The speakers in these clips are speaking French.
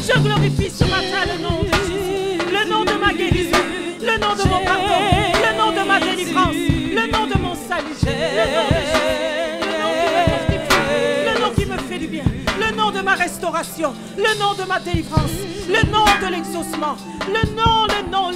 Je glorifie ce matin le nom de Jésus, le nom de ma guérison, le nom de mon pardon, le nom de ma délivrance, le nom de mon salut, le nom de Jésus, le nom qui me fortifie, le nom qui me fait du bien, le nom de ma restauration, le nom de ma délivrance, le nom de l'exaucement, le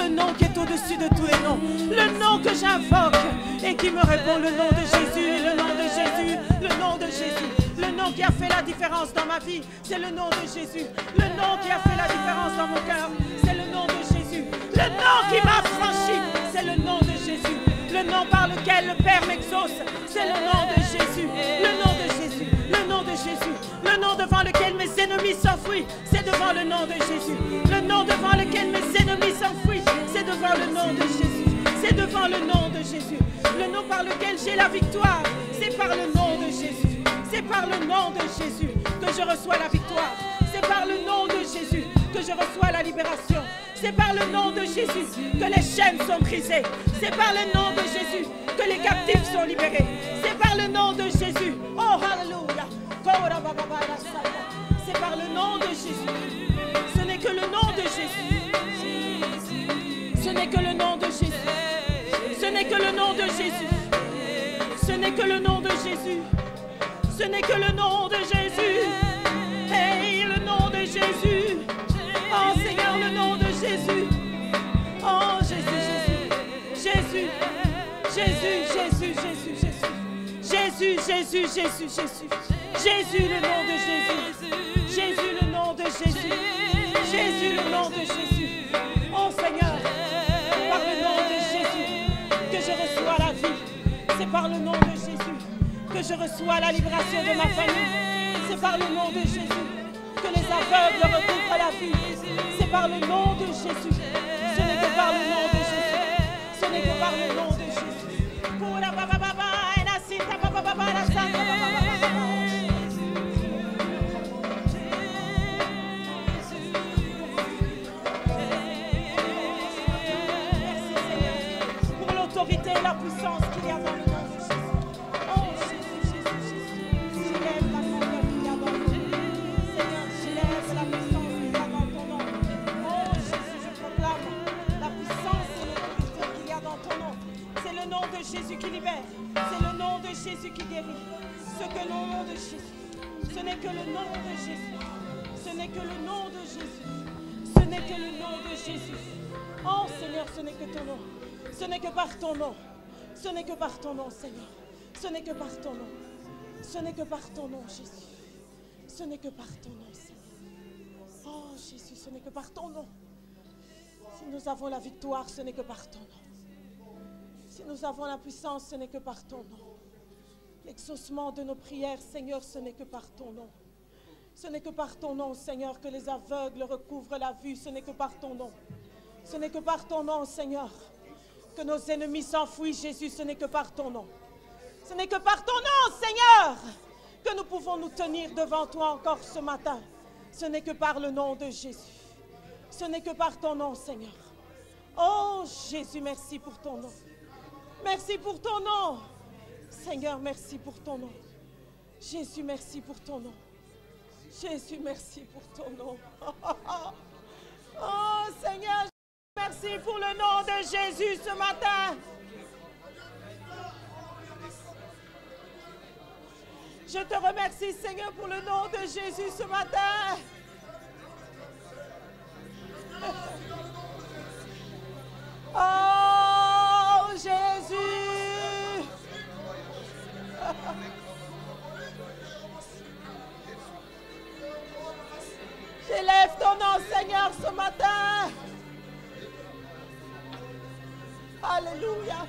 nom qui est au-dessus de tous les noms, le nom que j'invoque et qui me répond, le nom de Jésus, le nom de Jésus, le nom de Jésus. Le nom qui a fait la différence dans ma vie, c'est le nom de Jésus. Le nom qui a fait la différence dans mon cœur, c'est le nom de Jésus. Le nom qui m'a franchi, c'est le nom de Jésus. Le nom par lequel le Père m'exauce, c'est le nom de Jésus. Le nom de Jésus, le nom de Jésus. Le nom devant lequel mes ennemis s'enfuient, c'est devant le nom de Jésus. Le nom devant lequel mes ennemis s'enfuient, c'est devant le nom de Jésus. C'est devant le nom de Jésus. Le nom par lequel j'ai la victoire, c'est par le nom de Jésus. C'est par le nom de Jésus que je reçois la victoire. C'est par le nom de Jésus que je reçois la libération. C'est par le nom de Jésus que les chaînes sont brisées. C'est par le nom de Jésus que les captifs sont libérés. C'est par le nom de Jésus. Oh, hallelujah. C'est par le nom de Jésus. Ce n'est que le nom de Jésus. Ce n'est que le nom de Jésus. Ce n'est que le nom de Jésus. Ce n'est que le nom de Jésus. Ce n'est que le nom de Jésus. Hey, le nom de Jésus. Oh Seigneur, le nom de Jésus. Oh Jésus, Jésus. Jésus, Jésus, Jésus, Jésus. Jésus, Jésus, Jésus, Jésus. Jésus, le nom de Jésus. Jésus, le nom de Jésus. Jésus, le nom de Jésus. Oh Seigneur, par le nom de Jésus que je reçois la vie. C'est par le nom de Jésus que je reçois la libération de ma famille. C'est par le nom de Jésus que les aveugles recouvrent la vie. C'est par le nom de Jésus. Ce n'est que par le nom de Jésus. Ce n'est que par le nom de Jésus. Pour l'autorité et la puissance qu'il y a dans le nom de Jésus. Jésus qui libère, c'est le nom de Jésus qui guérit. Ce que le nom de Jésus, ce n'est que le nom de Jésus, ce n'est que le nom de Jésus, ce n'est que le nom de Jésus. Oh Seigneur, ce n'est que ton nom, ce n'est que par ton nom, ce n'est que par ton nom Seigneur, ce n'est que par ton nom, ce n'est que par ton nom Jésus, ce n'est que par ton nom Seigneur. Oh Jésus, ce n'est que par ton nom. Si nous avons la victoire, ce n'est que par ton nom. Si nous avons la puissance, ce n'est que par ton nom. L'exaucement de nos prières, Seigneur, ce n'est que par ton nom. Ce n'est que par ton nom, Seigneur, que les aveugles recouvrent la vue. Ce n'est que par ton nom. Ce n'est que par ton nom, Seigneur, que nos ennemis s'enfuient, Jésus. Ce n'est que par ton nom. Ce n'est que par ton nom, Seigneur, que nous pouvons nous tenir devant toi encore ce matin. Ce n'est que par le nom de Jésus. Ce n'est que par ton nom, Seigneur. Oh, Jésus, merci pour ton nom. Merci pour ton nom. Seigneur, merci pour ton nom. Jésus, merci pour ton nom. Jésus, merci pour ton nom. Oh, Seigneur, merci pour le nom de Jésus ce matin. Je te remercie, Seigneur, pour le nom de Jésus ce matin. Oh, Jésus. J'élève ton nom, Seigneur, ce matin. Alléluia.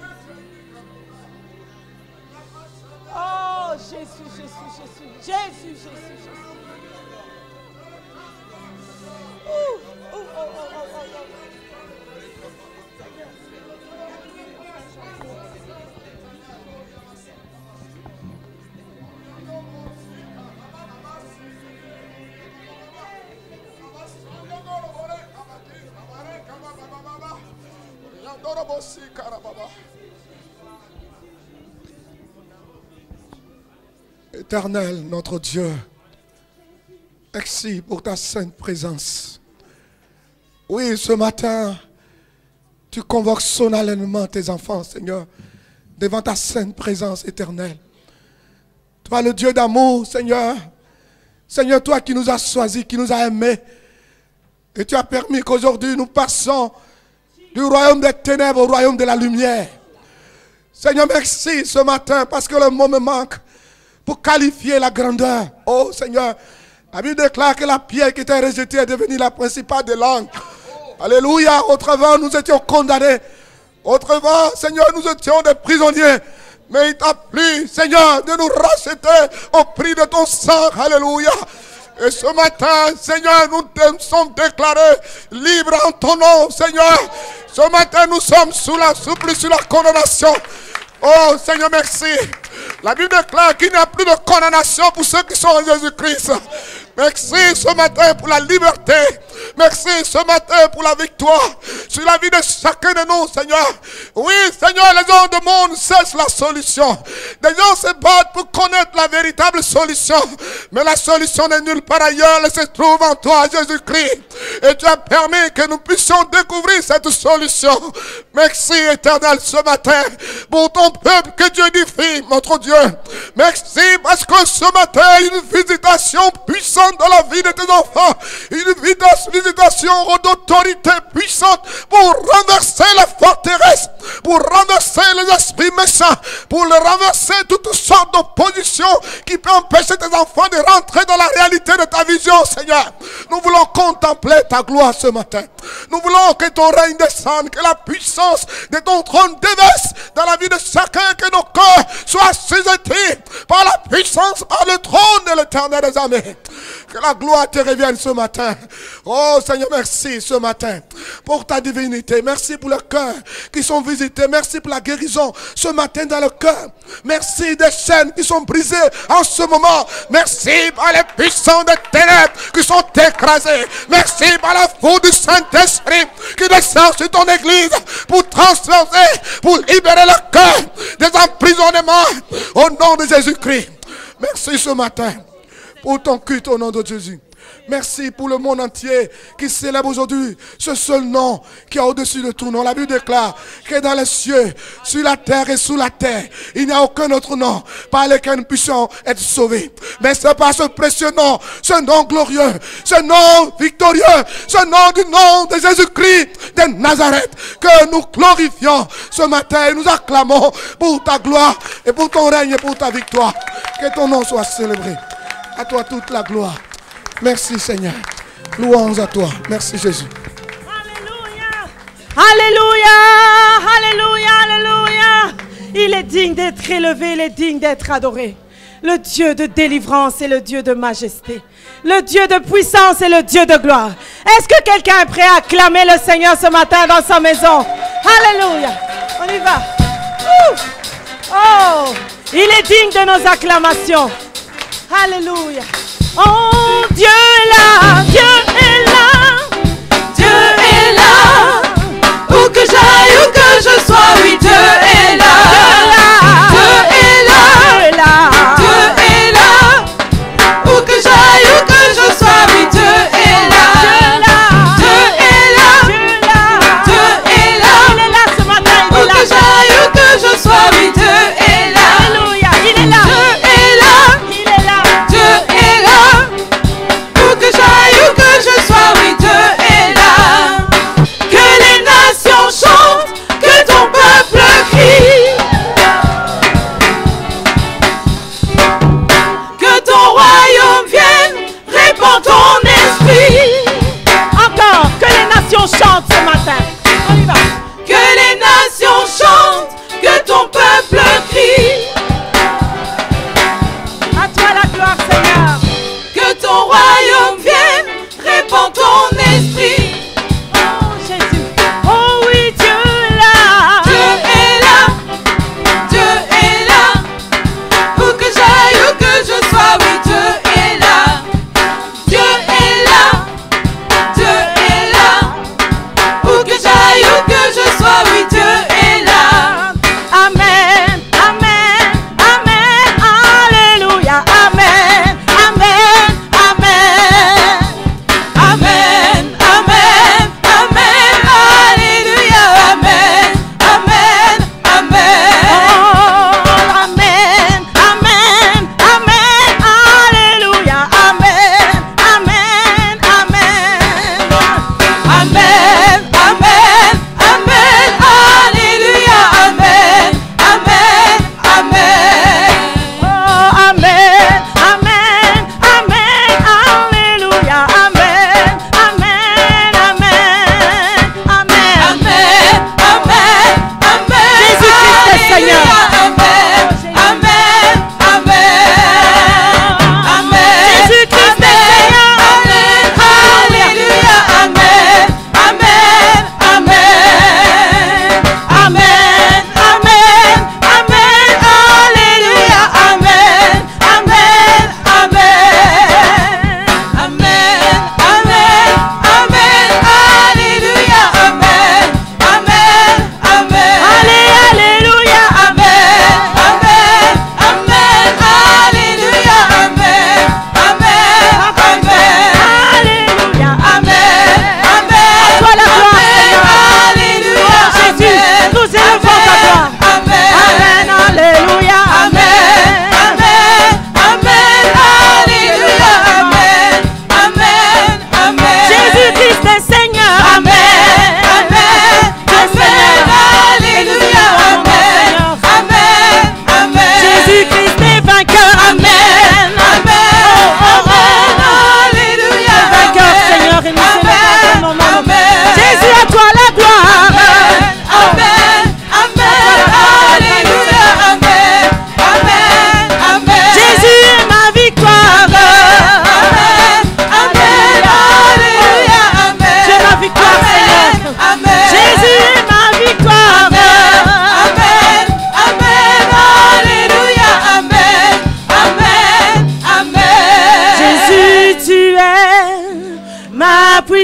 Oh, Jésus, Jésus, Jésus. Jésus, Jésus, Jésus. Éternel, notre Dieu, Merci pour ta sainte présence. Oui, ce matin, tu convoques solennellement tes enfants, Seigneur, devant ta sainte présence éternelle. Toi, le Dieu d'amour, Seigneur. Seigneur, toi qui nous as choisis, qui nous as aimés. Et tu as permis qu'aujourd'hui nous passons du royaume des ténèbres au royaume de la lumière. Seigneur, merci ce matin parce que le mot me manque pour qualifier la grandeur. Oh Seigneur, la Bible déclare que la pierre qui était rejetée est devenue la principale des langues. Alléluia. Autrement, nous étions condamnés. Autrement, Seigneur, nous étions des prisonniers. Mais il t'a plu, Seigneur, de nous racheter au prix de ton sang. Alléluia. Et ce matin, Seigneur, nous te sommes déclarés libres en ton nom, Seigneur. Ce matin, nous sommes plus sous la condamnation. Oh, Seigneur, merci. La Bible déclare qu'il n'y a plus de condamnation pour ceux qui sont en Jésus-Christ. Merci ce matin pour la liberté. Merci ce matin pour la victoire sur la vie de chacun de nous, Seigneur. Oui, Seigneur, les gens du monde cherchent la solution. Les gens se battent pour connaître la véritable solution. Mais la solution n'est nulle part ailleurs. Elle se trouve en toi, Jésus-Christ. Et tu as permis que nous puissions découvrir cette solution. Merci, Éternel, ce matin, pour ton peuple que tu édifies, notre Dieu. Merci parce que ce matin, une visitation puissante dans la vie de tes enfants. Une visitation d'autorité puissante pour renverser les forteresses, pour renverser les esprits méchants, pour le renverser toutes sortes d'oppositions qui peuvent empêcher tes enfants de rentrer dans la réalité de ta vision, Seigneur. Nous voulons contempler ta gloire ce matin. Nous voulons que ton règne descende, que la puissance de ton trône déverse dans la vie de chacun, que nos cœurs soient assujettis par la puissance, par le trône de l'Éternel des armées. Que la gloire te revienne ce matin. Oh Seigneur, merci ce matin pour ta divinité. Merci pour les cœurs qui sont visités. Merci pour la guérison ce matin dans le cœur. Merci des chaînes qui sont brisées en ce moment. Merci par les puissants des ténèbres qui sont écrasés. Merci par la foudre du Saint-Esprit qui descend sur ton église pour transverser, pour libérer le cœur des emprisonnements au nom de Jésus-Christ. Merci ce matin pour ton culte au nom de Jésus. Merci pour le monde entier qui célèbre aujourd'hui ce seul nom qui est au-dessus de tout nom. La Bible déclare que dans les cieux, sur la terre et sous la terre, il n'y a aucun autre nom par lequel nous puissions être sauvés. Mais c'est par ce précieux nom, ce nom glorieux, ce nom victorieux, ce nom de Jésus-Christ de Nazareth que nous glorifions ce matin et nous acclamons pour ta gloire et pour ton règne et pour ta victoire. Que ton nom soit célébré. À toi toute la gloire. Merci Seigneur. Louange à toi. Merci Jésus. Alléluia. Alléluia. Alléluia. Alléluia. Il est digne d'être élevé. Il est digne d'être adoré. Le Dieu de délivrance et le Dieu de majesté. Le Dieu de puissance et le Dieu de gloire. Est-ce que quelqu'un est prêt à acclamer le Seigneur ce matin dans sa maison? Alléluia. On y va. Oh, il est digne de nos acclamations. Alléluia. Oh, Dieu est là, Dieu est là, Dieu est là. Où que j'aille, où que je sois, oui, Dieu est là. Dieu est là, Dieu est là. Où que j'aille, où que je sois, oui, Dieu est là. Dieu est là, Dieu est là. Il est là ce matin, il est là. Où que j'aille, où que je sois, oui, Dieu est là. Alléluia, il est là. Dieu est là, il est là. Dieu est là. Où que j'aille, où que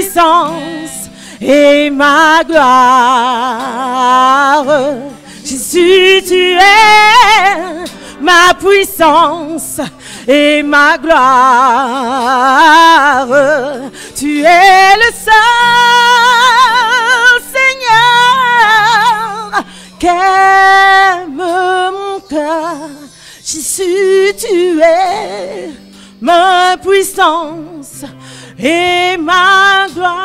puissance et ma gloire. Jésus, tu es ma puissance et ma gloire. Tu es le seul Seigneur qu'aime mon cœur. Jésus, tu es ma puissance et ma gloire.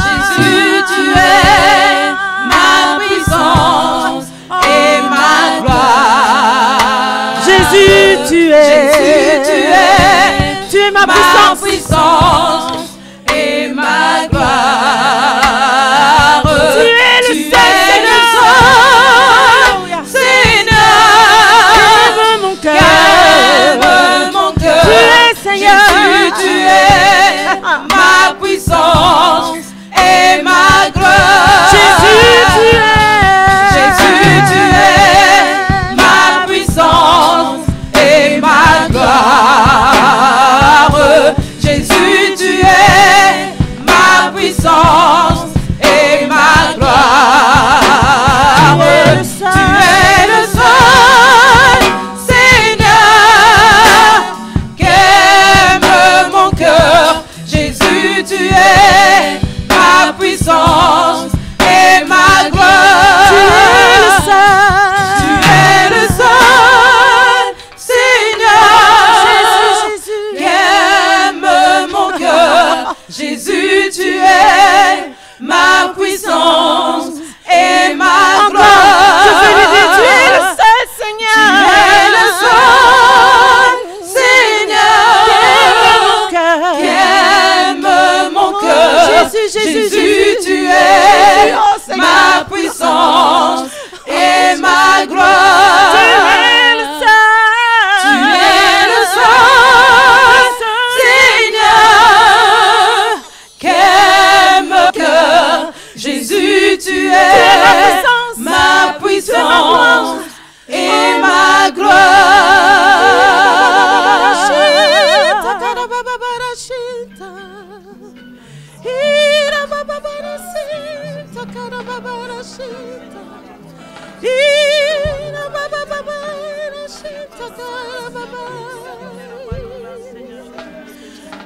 Jésus, tu es ma puissance et ma gloire. Jésus, tu es ma puissance et ma gloire. Tu es le seul Seigneur, mon cœur. Tu es Seigneur. Jésus, tu es ma puissance et ma gloire. Jésus, tu es ma puissance et ma gloire. Jésus, tu es ma puissance et ma gloire. Tu es le seul Seigneur qu'aime mon cœur. Jésus, tu es ma puissance et ma gloire. Tu es le seul Seigneur qu'aime mon cœur. Jésus, tu es ma puissance et ma gloire. Je veux lui dire, tu es le seul Seigneur. Tu es le seul Seigneur qu'aime mon cœur. Jésus, tu es ma puissance et ma gloire. Tu es le seul Seigneur qu'aime mon cœur. Jésus, tu es ma puissance et ma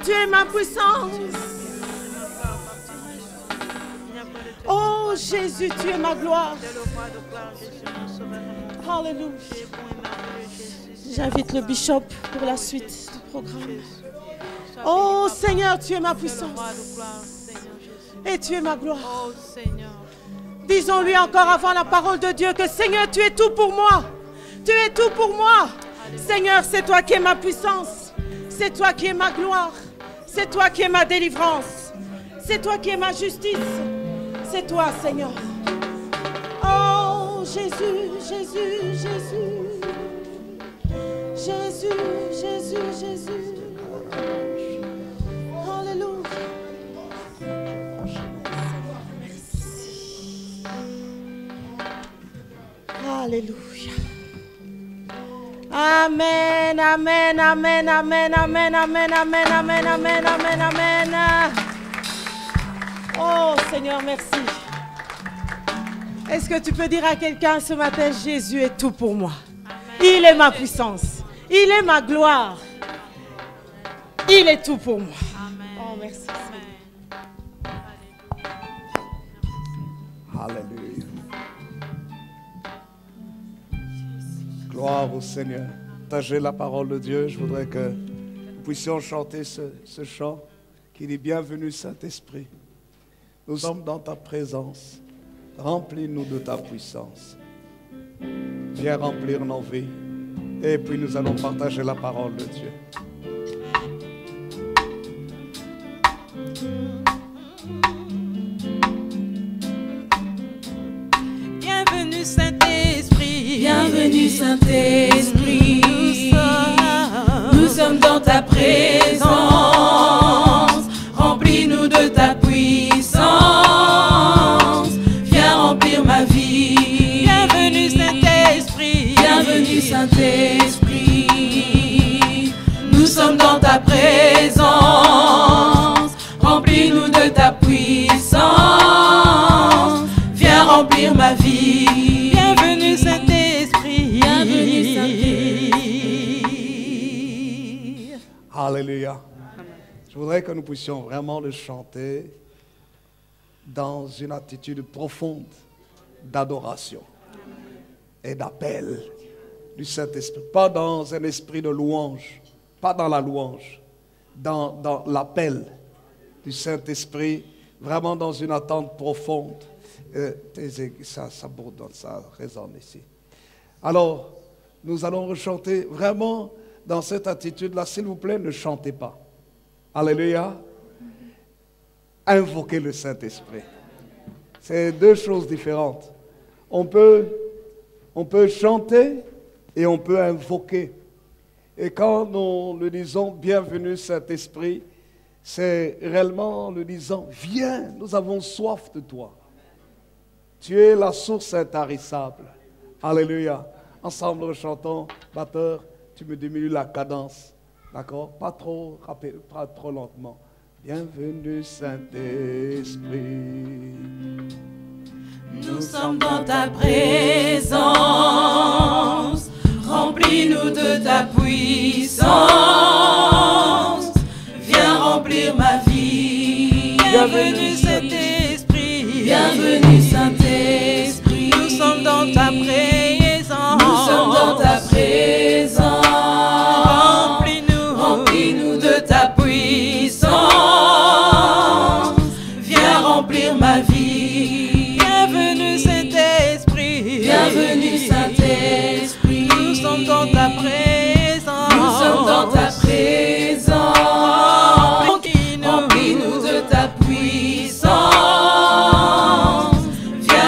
Tu es ma puissance. Oh Jésus, tu es ma gloire. Alléluia. J'invite le bishop pour la suite du programme. Oh Seigneur, tu es ma puissance. Et tu es ma gloire. Disons-lui encore avant la parole de Dieu que Seigneur, tu es tout pour moi. Tu es tout pour moi. Seigneur, c'est toi qui es ma puissance. C'est toi qui es ma gloire. C'est toi qui es ma délivrance. C'est toi qui es ma justice. C'est toi, Seigneur. Oh, Jésus, Jésus, Jésus. Jésus, Jésus, Jésus. Alléluia. Merci. Alléluia. Amen, amen, amen, amen, amen, amen, amen, amen, amen, amen, amen. Oh Seigneur, merci. Est-ce que tu peux dire à quelqu'un ce matin, Jésus est tout pour moi. Il est ma puissance. Il est ma gloire. Il est tout pour moi. Oh, merci. Alléluia. Gloire au Seigneur. Partagez la parole de Dieu. Je voudrais que nous puissions chanter ce chant qui dit Bienvenue Saint-Esprit. Nous sommes dans ta présence. Remplis-nous de ta puissance. Viens remplir nos vies. Et puis nous allons partager la parole de Dieu. Bienvenue Saint-Esprit. Bienvenue Saint-Esprit. Nous sommes dans ta présence. Remplis-nous de ta puissance. Viens remplir ma vie. Bienvenue Saint-Esprit. Bienvenue Saint-Esprit. Nous sommes dans ta présence. que nous puissions vraiment le chanter dans une attitude profonde d'adoration et d'appel du Saint-Esprit. Pas dans un esprit de louange, pas dans la louange, dans l'appel du Saint-Esprit, vraiment dans une attente profonde. Ça bourdonne, ça résonne ici. Alors, nous allons rechanter vraiment dans cette attitude-là. S'il vous plaît, ne chantez pas. Alléluia. Invoquez le Saint-Esprit. C'est deux choses différentes. On peut chanter et on peut invoquer. Et quand nous le disons, bienvenue Saint-Esprit, c'est réellement le disant, viens, nous avons soif de toi. Tu es la source intarissable. Alléluia. Ensemble, chantons, batteur, tu me diminues la cadence. D'accord? Pas trop rapide, pas trop lentement. Bienvenue Saint-Esprit. Nous sommes dans ta présence. Remplis-nous de ta puissance. Viens remplir ma vie. Bienvenue Saint-Esprit. Bienvenue Saint-Esprit. Nous sommes dans ta présence. Nous sommes dans ta présence. Remplis-nous de ta puissance. Viens remplir ma vie. Bienvenue Saint-Esprit. Bienvenue Saint-Esprit. Nous sommes dans ta présence. Nous sommes dans ta présence. Remplis-nous de ta puissance. Viens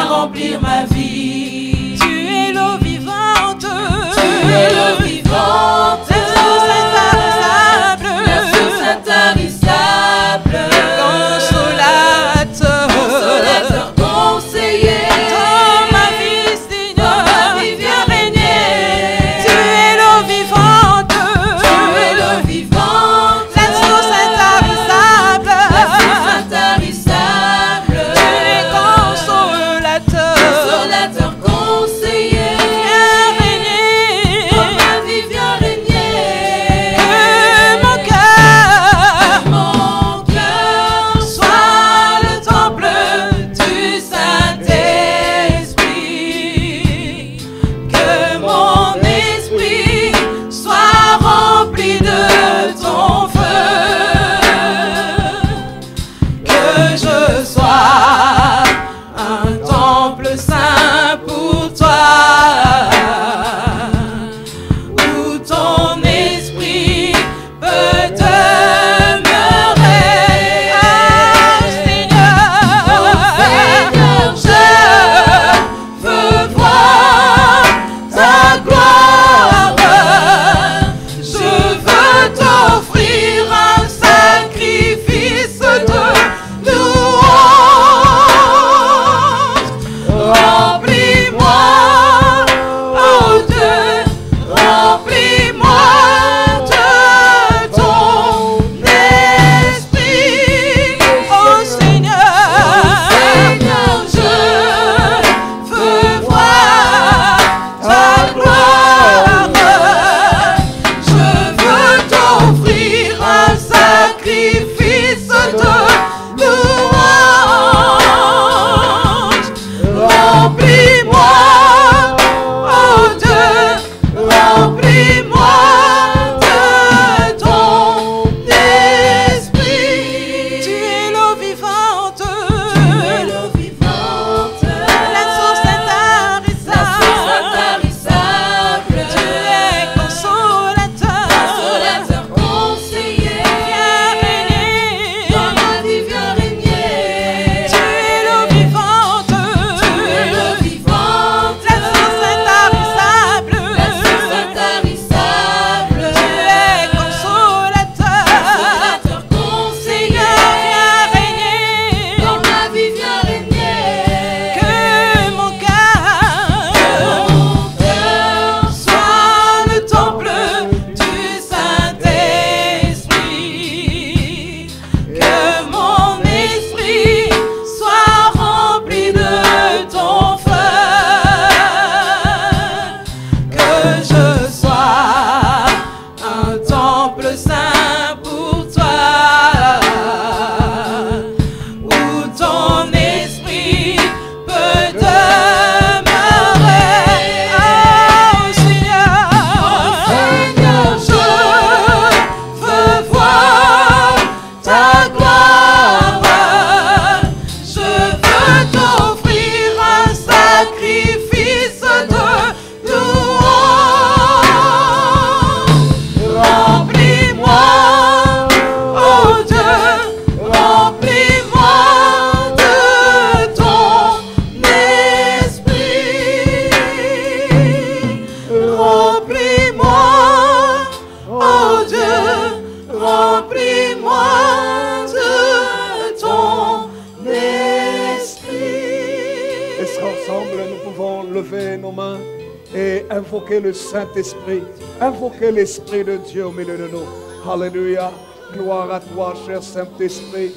Invoquez le Saint-Esprit. Invoquez l'Esprit de Dieu au milieu de nous. Alléluia. Gloire à toi, cher Saint-Esprit.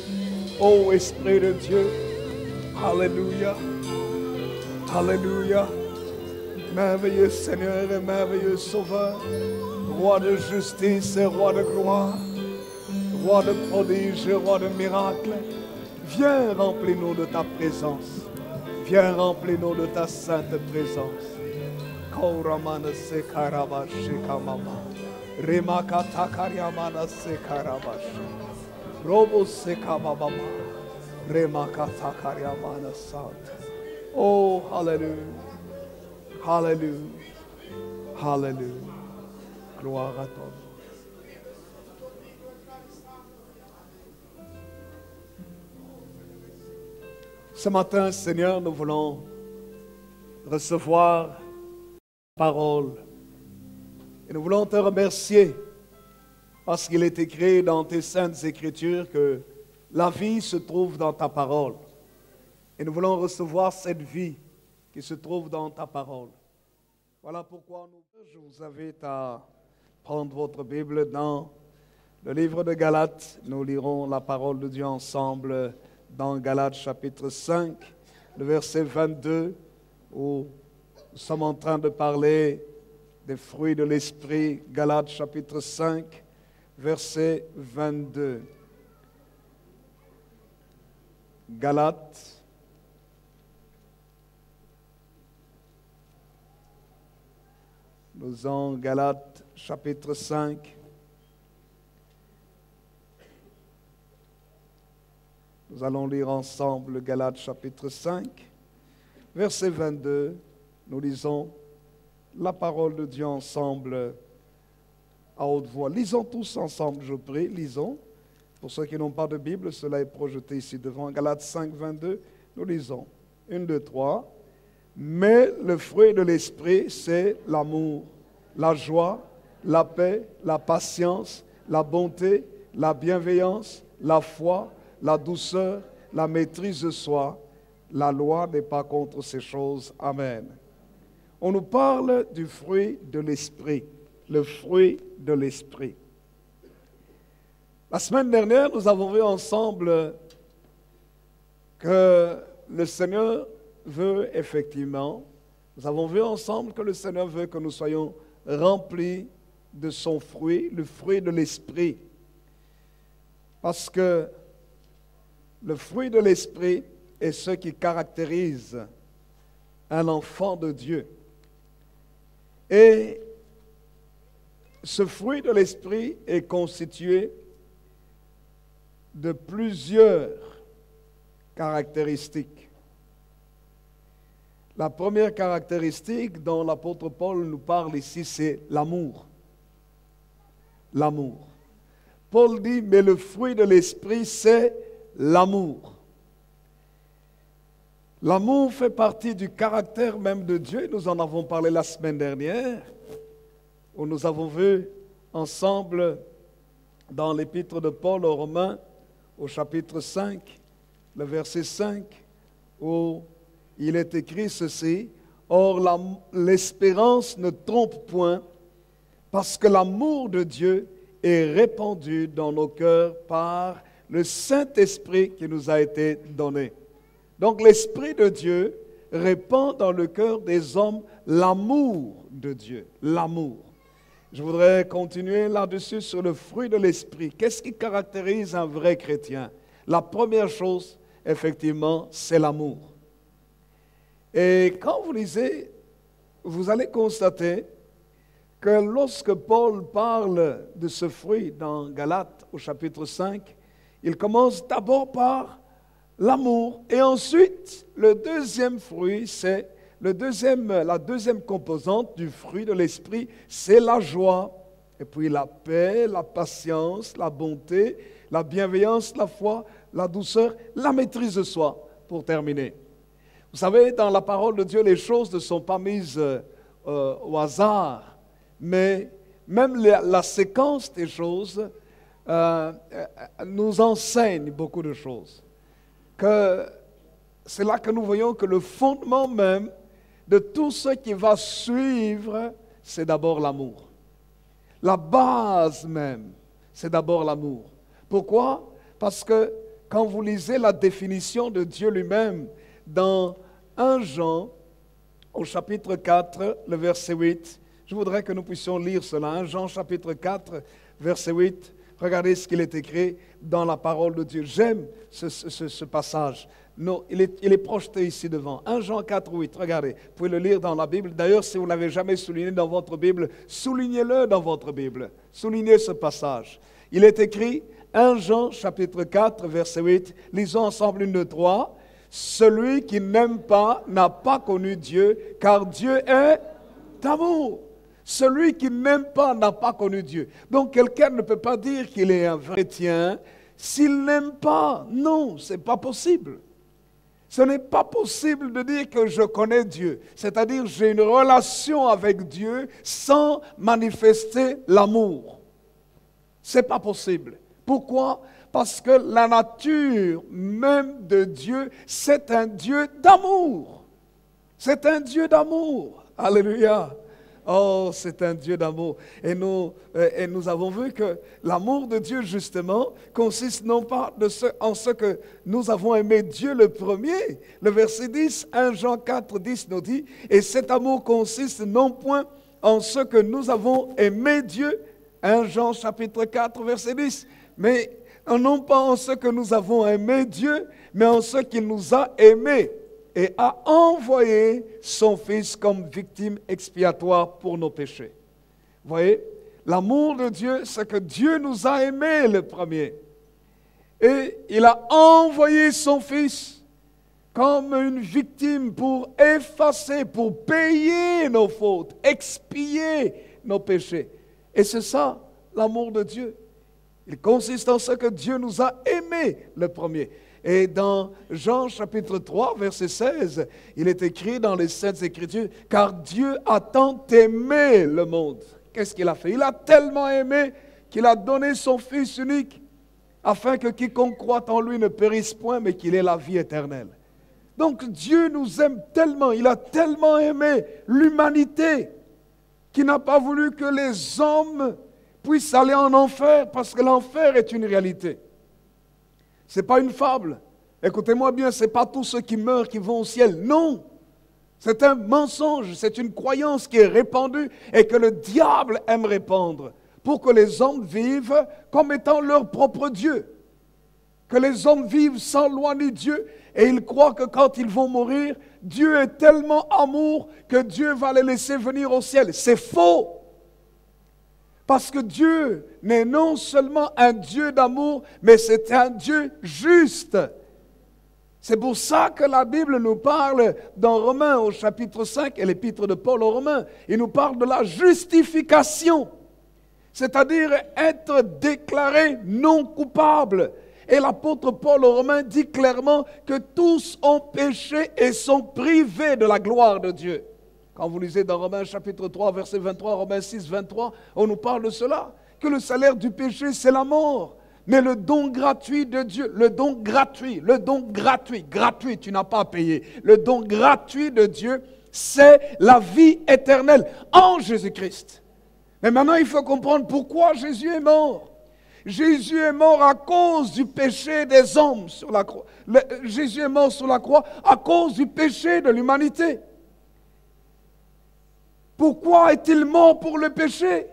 Ô Esprit de Dieu. Alléluia. Alléluia. Merveilleux Seigneur et merveilleux Sauveur. Roi de justice et roi de gloire. Roi de prodiges et roi de miracles. Viens, remplis-nous de ta présence. Viens, remplis-nous de ta sainte présence. Kauramana se karabashi kamama. Remakata karyamana se karabashi. Robo se kababama. Remakata karyamana santa. Oh, hallelujah. Hallelujah. Hallelujah. Gloire à toi. Ce matin, Seigneur, nous voulons recevoir ta parole. Et nous voulons te remercier parce qu'il est écrit dans tes saintes écritures que la vie se trouve dans ta parole. Et nous voulons recevoir cette vie qui se trouve dans ta parole. Voilà pourquoi je vous invite à prendre votre Bible dans le livre de Galates. Nous lirons la parole de Dieu ensemble dans Galates chapitre 5, le verset 22, où nous sommes en train de parler des fruits de l'Esprit. Galates chapitre 5, verset 22. Galates Nous en Galates chapitre 5. Nous allons lire ensemble Galates chapitre 5, verset 22. Nous lisons la parole de Dieu ensemble à haute voix. Lisons tous ensemble, je prie, lisons. Pour ceux qui n'ont pas de Bible, cela est projeté ici devant. Galates 5, 22, nous lisons. 1, 2, 3. Mais le fruit de l'Esprit, c'est l'amour, la joie, la paix, la patience, la bonté, la bienveillance, la foi, la douceur, la maîtrise de soi. La loi n'est pas contre ces choses. Amen. On nous parle du fruit de l'Esprit, le fruit de l'Esprit. La semaine dernière, nous avons vu ensemble que le Seigneur veut effectivement, nous avons vu ensemble que le Seigneur veut que nous soyons remplis de son fruit, le fruit de l'Esprit. Parce que le fruit de l'Esprit est ce qui caractérise un enfant de Dieu. Et ce fruit de l'Esprit est constitué de plusieurs caractéristiques. La première caractéristique dont l'apôtre Paul nous parle ici, c'est l'amour. L'amour. Paul dit, mais le fruit de l'Esprit, c'est l'amour. L'amour fait partie du caractère même de Dieu. Nous en avons parlé la semaine dernière, où nous avons vu ensemble dans l'épître de Paul aux Romains, au chapitre 5, le verset 5, où il est écrit ceci, « Or l'espérance ne trompe point, parce que l'amour de Dieu est répandu dans nos cœurs par le Saint-Esprit qui nous a été donné. » Donc l'Esprit de Dieu répand dans le cœur des hommes l'amour de Dieu, l'amour. Je voudrais continuer là-dessus sur le fruit de l'Esprit. Qu'est-ce qui caractérise un vrai chrétien? La première chose, effectivement, c'est l'amour. Et quand vous lisez, vous allez constater que lorsque Paul parle de ce fruit dans Galates au chapitre 5, il commence d'abord par l'amour. Et ensuite, le deuxième fruit, c'est la deuxième composante du fruit de l'Esprit, c'est la joie. Et puis la paix, la patience, la bonté, la bienveillance, la foi, la douceur, la maîtrise de soi, pour terminer. Vous savez, dans la parole de Dieu, les choses ne sont pas mises au hasard, mais même la séquence des choses nous enseigne beaucoup de choses. C'est là que nous voyons que le fondement même de tout ce qui va suivre, c'est d'abord l'amour. La base même, c'est d'abord l'amour. Pourquoi? Parce que quand vous lisez la définition de Dieu lui-même dans 1 Jean, au chapitre 4, le verset 8, je voudrais que nous puissions lire cela. 1 Jean chapitre 4, verset 8, regardez ce qu'il est écrit dans la parole de Dieu. J'aime ce passage. Non, il est projeté ici devant. 1 Jean 4, 8, regardez, vous pouvez le lire dans la Bible. D'ailleurs, si vous ne l'avez jamais souligné dans votre Bible, soulignez-le dans votre Bible. Soulignez ce passage. Il est écrit, 1 Jean chapitre 4, verset 8, lisons ensemble 1, 2, 3. Celui qui n'aime pas n'a pas connu Dieu, car Dieu est d'amour. Celui qui n'aime pas n'a pas connu Dieu. Donc quelqu'un ne peut pas dire qu'il est un vrai chrétien s'il n'aime pas. Non, ce n'est pas possible. Ce n'est pas possible de dire que je connais Dieu. C'est-à-dire j'ai une relation avec Dieu sans manifester l'amour. Ce n'est pas possible. Pourquoi? Parce que la nature même de Dieu, c'est un Dieu d'amour. C'est un Dieu d'amour. Alléluia. Oh, c'est un Dieu d'amour. Et nous avons vu que l'amour de Dieu, justement, consiste non pas en ce que nous avons aimé Dieu le premier. Le verset 10, 1 Jean 4, 10 nous dit, et cet amour consiste non point en ce que nous avons aimé Dieu, 1 Jean chapitre 4, verset 10, mais non pas en ce que nous avons aimé Dieu, mais en ce qu'il nous a aimés et a envoyé son Fils comme victime expiatoire pour nos péchés. Vous voyez, l'amour de Dieu, c'est que Dieu nous a aimés le premier. Et il a envoyé son Fils comme une victime pour effacer, pour payer nos fautes, expier nos péchés. Et c'est ça, l'amour de Dieu. Il consiste en ce que Dieu nous a aimés le premier. Et dans Jean chapitre 3, verset 16, il est écrit dans les Saintes Écritures, « Car Dieu a tant aimé le monde. » Qu'est-ce qu'il a fait? Il a tellement aimé qu'il a donné son Fils unique, afin que quiconque croit en lui ne périsse point, mais qu'il ait la vie éternelle. Donc Dieu nous aime tellement, il a tellement aimé l'humanité, qu'il n'a pas voulu que les hommes puissent aller en enfer, parce que l'enfer est une réalité. Ce n'est pas une fable. Écoutez-moi bien, ce n'est pas tous ceux qui meurent qui vont au ciel. Non, c'est un mensonge, c'est une croyance qui est répandue et que le diable aime répandre pour que les hommes vivent comme étant leur propre Dieu. Que les hommes vivent sans loi ni Dieu et ils croient que quand ils vont mourir, Dieu est tellement amour que Dieu va les laisser venir au ciel. C'est faux. Parce que Dieu n'est non seulement un Dieu d'amour, mais c'est un Dieu juste. C'est pour ça que la Bible nous parle dans Romains au chapitre 5 et l'épître de Paul aux Romains. Il nous parle de la justification, c'est-à-dire être déclaré non coupable. Et l'apôtre Paul aux Romains dit clairement que tous ont péché et sont privés de la gloire de Dieu. Quand vous lisez dans Romains chapitre 3, verset 23, Romains 6, 23, on nous parle de cela, que le salaire du péché, c'est la mort. Mais le don gratuit de Dieu, gratuit, tu n'as pas à payer. Le don gratuit de Dieu, c'est la vie éternelle en Jésus-Christ. Mais maintenant, il faut comprendre pourquoi Jésus est mort. Jésus est mort à cause du péché des hommes sur la croix. Jésus est mort sur la croix à cause du péché de l'humanité. Pourquoi est-il mort pour le péché?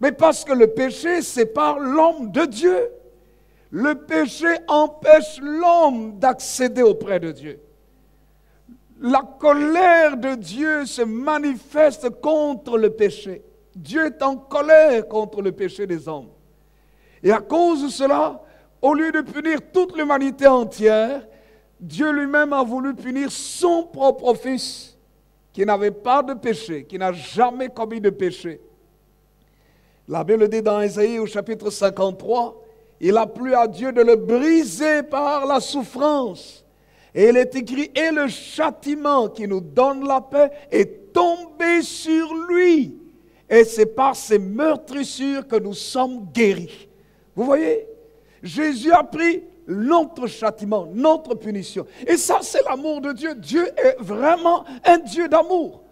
Mais parce que le péché sépare l'homme de Dieu. Le péché empêche l'homme d'accéder auprès de Dieu. La colère de Dieu se manifeste contre le péché. Dieu est en colère contre le péché des hommes. Et à cause de cela, au lieu de punir toute l'humanité entière, Dieu lui-même a voulu punir son propre Fils, qui n'avait pas de péché, qui n'a jamais commis de péché. La Bible dit dans Ésaïe au chapitre 53, « Il a plu à Dieu de le briser par la souffrance. » Et il est écrit, « Et le châtiment qui nous donne la paix est tombé sur lui. Et c'est par ses meurtrissures que nous sommes guéris. » Vous voyez, Jésus a pris notre châtiment, notre punition. Et ça, c'est l'amour de Dieu. Dieu est vraiment un Dieu d'amour.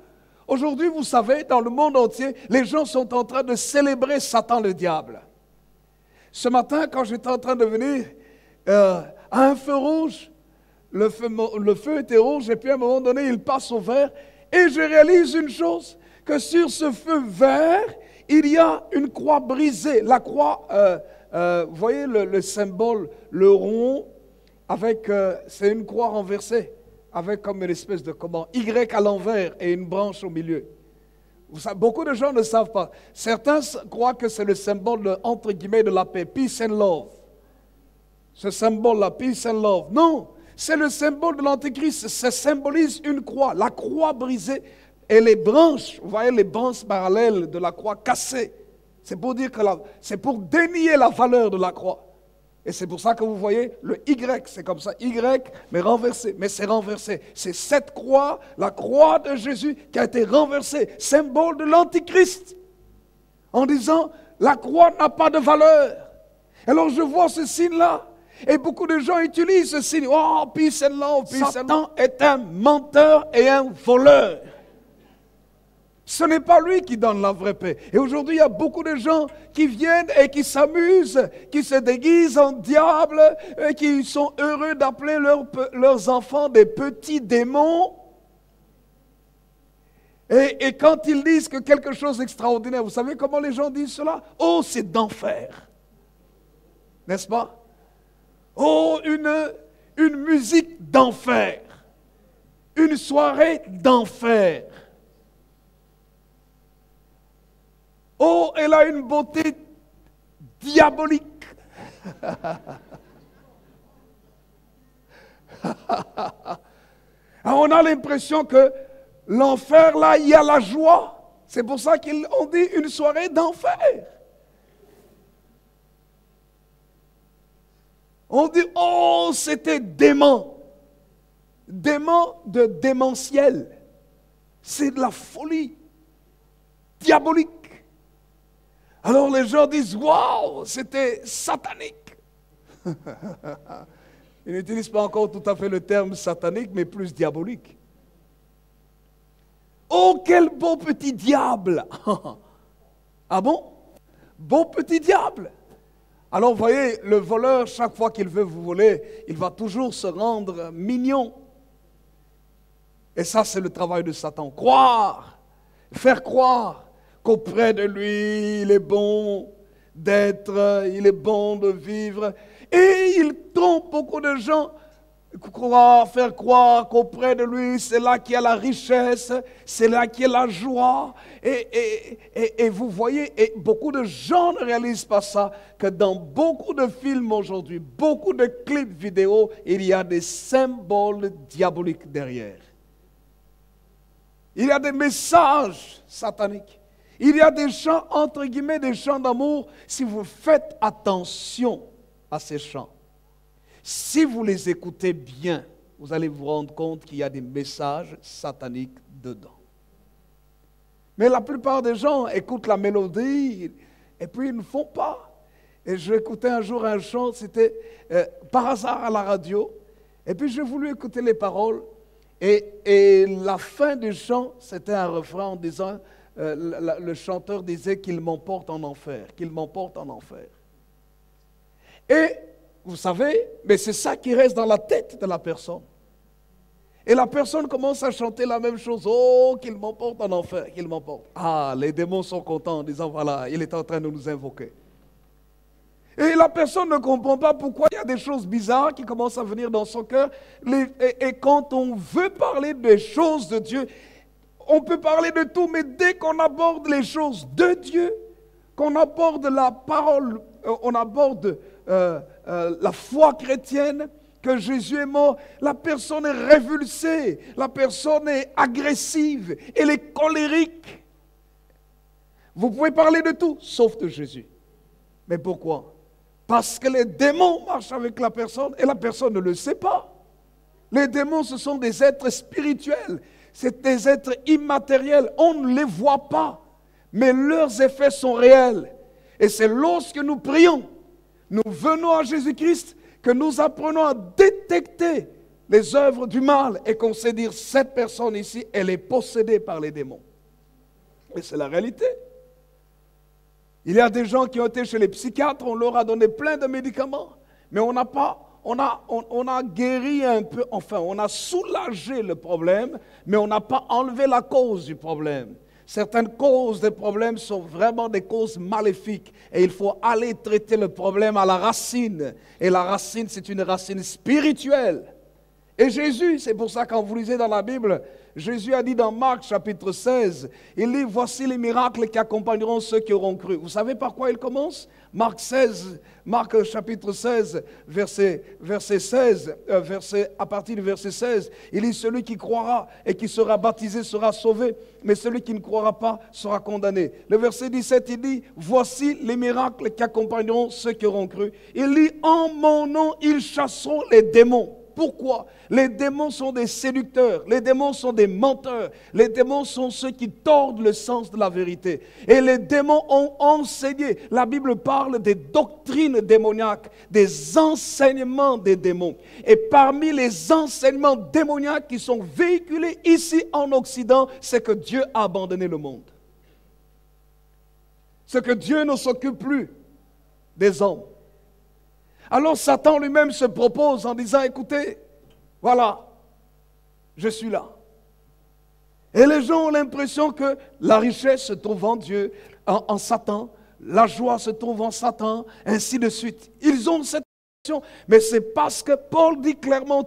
Aujourd'hui, vous savez, dans le monde entier, les gens sont en train de célébrer Satan le diable. Ce matin, quand j'étais en train de venir à un feu rouge, le feu était rouge et puis à un moment donné, il passe au vert. Et je réalise une chose, que sur ce feu vert, il y a une croix brisée. La croix, vous voyez le symbole, le rond, avec, c'est une croix renversée, avec comme une espèce de comment, Y à l'envers et une branche au milieu. Beaucoup de gens ne savent pas. Certains croient que c'est le symbole, entre guillemets, de la paix, peace and love. Ce symbole-là, peace and love. Non, c'est le symbole de l'Antéchrist. Ça symbolise une croix, la croix brisée et les branches. Vous voyez les branches parallèles de la croix cassées. C'est pour dire que c'est pour dénier la valeur de la croix. Et c'est pour ça que vous voyez le Y, c'est comme ça, Y, mais renversé, mais c'est renversé. C'est cette croix, la croix de Jésus qui a été renversée, symbole de l'Antichrist, en disant, la croix n'a pas de valeur. Alors je vois ce signe-là, et beaucoup de gens utilisent ce signe, oh, peace and love, Satan est un menteur et un voleur. Ce n'est pas lui qui donne la vraie paix. Et aujourd'hui, il y a beaucoup de gens qui viennent et qui s'amusent, qui se déguisent en diable, et qui sont heureux d'appeler leurs enfants des petits démons. Et quand ils disent que quelque chose d'extraordinaire, vous savez comment les gens disent cela? Oh, c'est d'enfer. N'est-ce pas? Oh, une musique d'enfer. Une soirée d'enfer. Oh, elle a une beauté diabolique. Alors on a l'impression que l'enfer, là, il y a la joie. C'est pour ça qu'on dit une soirée d'enfer. On dit, oh, c'était dément. Dément de démentiel. C'est de la folie diabolique. Alors les gens disent, waouh, c'était satanique. Ils n'utilisent pas encore tout à fait le terme satanique, mais plus diabolique. Oh, quel beau petit diable. Ah bon? Beau petit diable. Alors vous voyez, le voleur, chaque fois qu'il veut vous voler, il va toujours se rendre mignon. Et ça, c'est le travail de Satan. Croire, faire croire qu'auprès de lui, il est bon d'être, il est bon de vivre. Et il trompe beaucoup de gens, faire croire qu'auprès de lui, c'est là qu'il y a la richesse, c'est là qu'il y a la joie. Et vous voyez, et beaucoup de gens ne réalisent pas ça, que dans beaucoup de films aujourd'hui, beaucoup de clips vidéo, il y a des symboles diaboliques derrière. Il y a des messages sataniques. Il y a des chants, entre guillemets, des chants d'amour. Si vous faites attention à ces chants, si vous les écoutez bien, vous allez vous rendre compte qu'il y a des messages sataniques dedans. Mais la plupart des gens écoutent la mélodie et puis ils ne font pas. Et j'écoutais un jour un chant, c'était par hasard à la radio. Et puis j'ai voulu écouter les paroles. Et la fin du chant, c'était un refrain en disant... le chanteur disait qu'il m'emporte en enfer, qu'il m'emporte en enfer. Et vous savez, mais c'est ça qui reste dans la tête de la personne. Et la personne commence à chanter la même chose. Oh, qu'il m'emporte en enfer, qu'il m'emporte. Ah, les démons sont contents en disant, voilà, il est en train de nous invoquer. Et la personne ne comprend pas pourquoi il y a des choses bizarres qui commencent à venir dans son cœur. Et quand on veut parler des choses de Dieu, on peut parler de tout, mais dès qu'on aborde les choses de Dieu, qu'on aborde la parole, on aborde la foi chrétienne, que Jésus est mort, la personne est révulsée, la personne est agressive, elle est colérique. Vous pouvez parler de tout, sauf de Jésus. Mais pourquoi? Parce que les démons marchent avec la personne et la personne ne le sait pas. Les démons, ce sont des êtres spirituels. C'est des êtres immatériels, on ne les voit pas, mais leurs effets sont réels. Et c'est lorsque nous prions, nous venons à Jésus-Christ, que nous apprenons à détecter les œuvres du mal et qu'on sait dire cette personne ici, elle est possédée par les démons. Et c'est la réalité. Il y a des gens qui ont été chez les psychiatres, on leur a donné plein de médicaments, mais on a guéri un peu, enfin on a soulagé le problème, mais on n'a pas enlevé la cause du problème. Certaines causes des problèmes sont vraiment des causes maléfiques et il faut aller traiter le problème à la racine. Et la racine, c'est une racine spirituelle. Et Jésus, c'est pour ça quand vous lisez dans la Bible, Jésus a dit dans Marc chapitre 16, il dit, voici les miracles qui accompagneront ceux qui auront cru. Vous savez par quoi il commence? Marc chapitre 16, à partir du verset 16, il dit, celui qui croira et qui sera baptisé sera sauvé, mais celui qui ne croira pas sera condamné. Le verset 17, il dit, voici les miracles qui accompagneront ceux qui auront cru. Il dit, en mon nom, ils chasseront les démons. Pourquoi? Les démons sont des séducteurs, les démons sont des menteurs, les démons sont ceux qui tordent le sens de la vérité. Et les démons ont enseigné, la Bible parle des doctrines démoniaques, des enseignements des démons. Et parmi les enseignements démoniaques qui sont véhiculés ici en Occident, c'est que Dieu a abandonné le monde. C'est que Dieu ne s'occupe plus des hommes. Alors Satan lui-même se propose en disant, écoutez, voilà, je suis là. Et les gens ont l'impression que la richesse se trouve en Dieu, en Satan, la joie se trouve en Satan, ainsi de suite. Ils ont cette impression, mais c'est parce que Paul dit clairement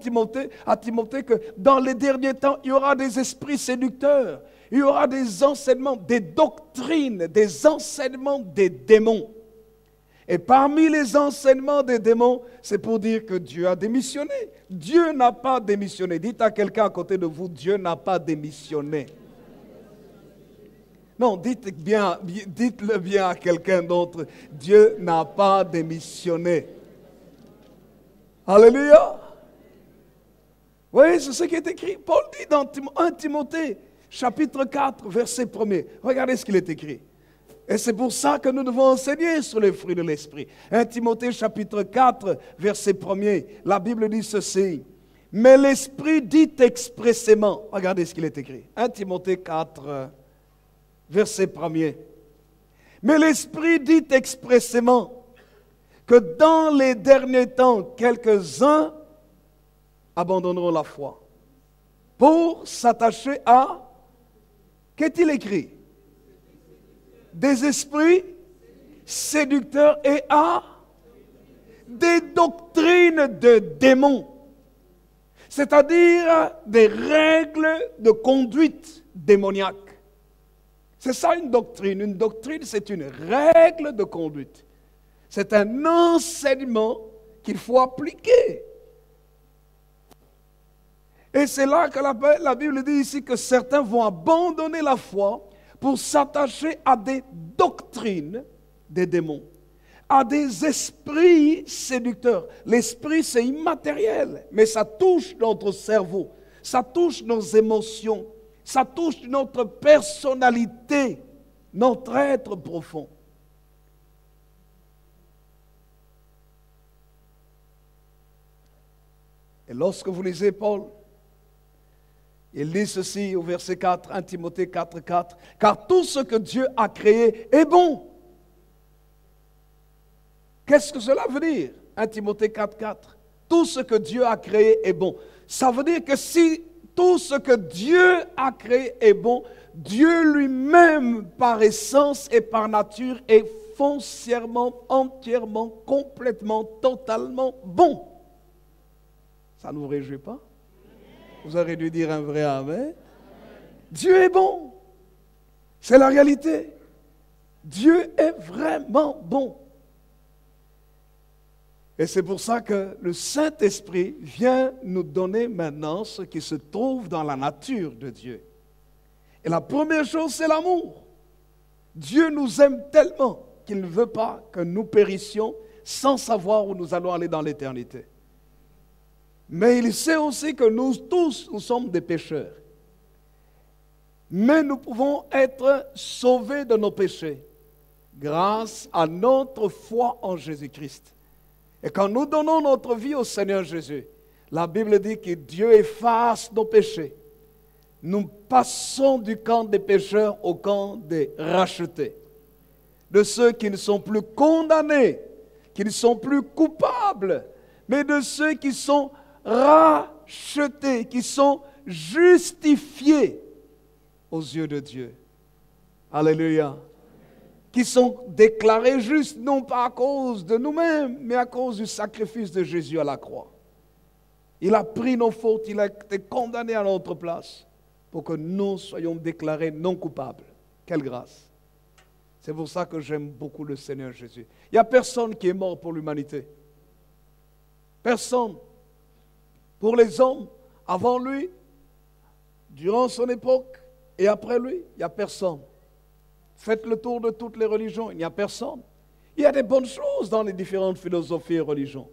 à Timothée que dans les derniers temps, il y aura des esprits séducteurs, il y aura des enseignements, des doctrines, des enseignements des démons. Et parmi les enseignements des démons, c'est pour dire que Dieu a démissionné. Dieu n'a pas démissionné. Dites à quelqu'un à côté de vous, Dieu n'a pas démissionné. Non, dites-le bien à quelqu'un d'autre, Dieu n'a pas démissionné. Alléluia. Oui, c'est ce qui est écrit. Paul dit dans 1 Timothée, chapitre 4, verset 1er. Regardez ce qu'il est écrit. Et c'est pour ça que nous devons enseigner sur les fruits de l'esprit. 1 Timothée chapitre 4, verset 1er, la Bible dit ceci. Mais l'esprit dit expressément, regardez ce qu'il est écrit. 1 Timothée 4, verset 1er. Mais l'esprit dit expressément que dans les derniers temps, quelques-uns abandonneront la foi pour s'attacher à, qu'est-il écrit? Des esprits séducteurs et à des doctrines de démons, c'est-à-dire des règles de conduite démoniaque. C'est ça une doctrine. Une doctrine, c'est une règle de conduite. C'est un enseignement qu'il faut appliquer. Et c'est là que la Bible dit ici que certains vont abandonner la foi pour s'attacher à des doctrines des démons, à des esprits séducteurs. L'esprit, c'est immatériel, mais ça touche notre cerveau, ça touche nos émotions, ça touche notre personnalité, notre être profond. Et lorsque vous lisez Paul, il dit ceci au verset 4, 1 Timothée 4, 4. Car tout ce que Dieu a créé est bon. Qu'est-ce que cela veut dire? 1 Timothée 4, 4. Tout ce que Dieu a créé est bon. Ça veut dire que si tout ce que Dieu a créé est bon, Dieu lui-même, par essence et par nature, est foncièrement, entièrement, complètement, totalement bon. Ça ne vous réjouit pas? Vous aurez dû dire un vrai amen. Dieu est bon. C'est la réalité. Dieu est vraiment bon. Et c'est pour ça que le Saint-Esprit vient nous donner maintenant ce qui se trouve dans la nature de Dieu. Et la première chose, c'est l'amour. Dieu nous aime tellement qu'il ne veut pas que nous périssions sans savoir où nous allons aller dans l'éternité. Mais il sait aussi que nous tous, nous sommes des pécheurs. Mais nous pouvons être sauvés de nos péchés grâce à notre foi en Jésus-Christ. Et quand nous donnons notre vie au Seigneur Jésus, la Bible dit que Dieu efface nos péchés. Nous passons du camp des pécheurs au camp des rachetés. De ceux qui ne sont plus condamnés, qui ne sont plus coupables, mais de ceux qui sont rachetés, qui sont justifiés aux yeux de Dieu. Alléluia. Qui sont déclarés justes, non pas à cause de nous-mêmes, mais à cause du sacrifice de Jésus à la croix. Il a pris nos fautes, il a été condamné à notre place pour que nous soyons déclarés non coupables. Quelle grâce! C'est pour ça que j'aime beaucoup le Seigneur Jésus. Il n'y a personne qui est mort pour l'humanité. Personne. Pour les hommes, avant lui, durant son époque et après lui, il n'y a personne. Faites le tour de toutes les religions, il n'y a personne. Il y a des bonnes choses dans les différentes philosophies et religions.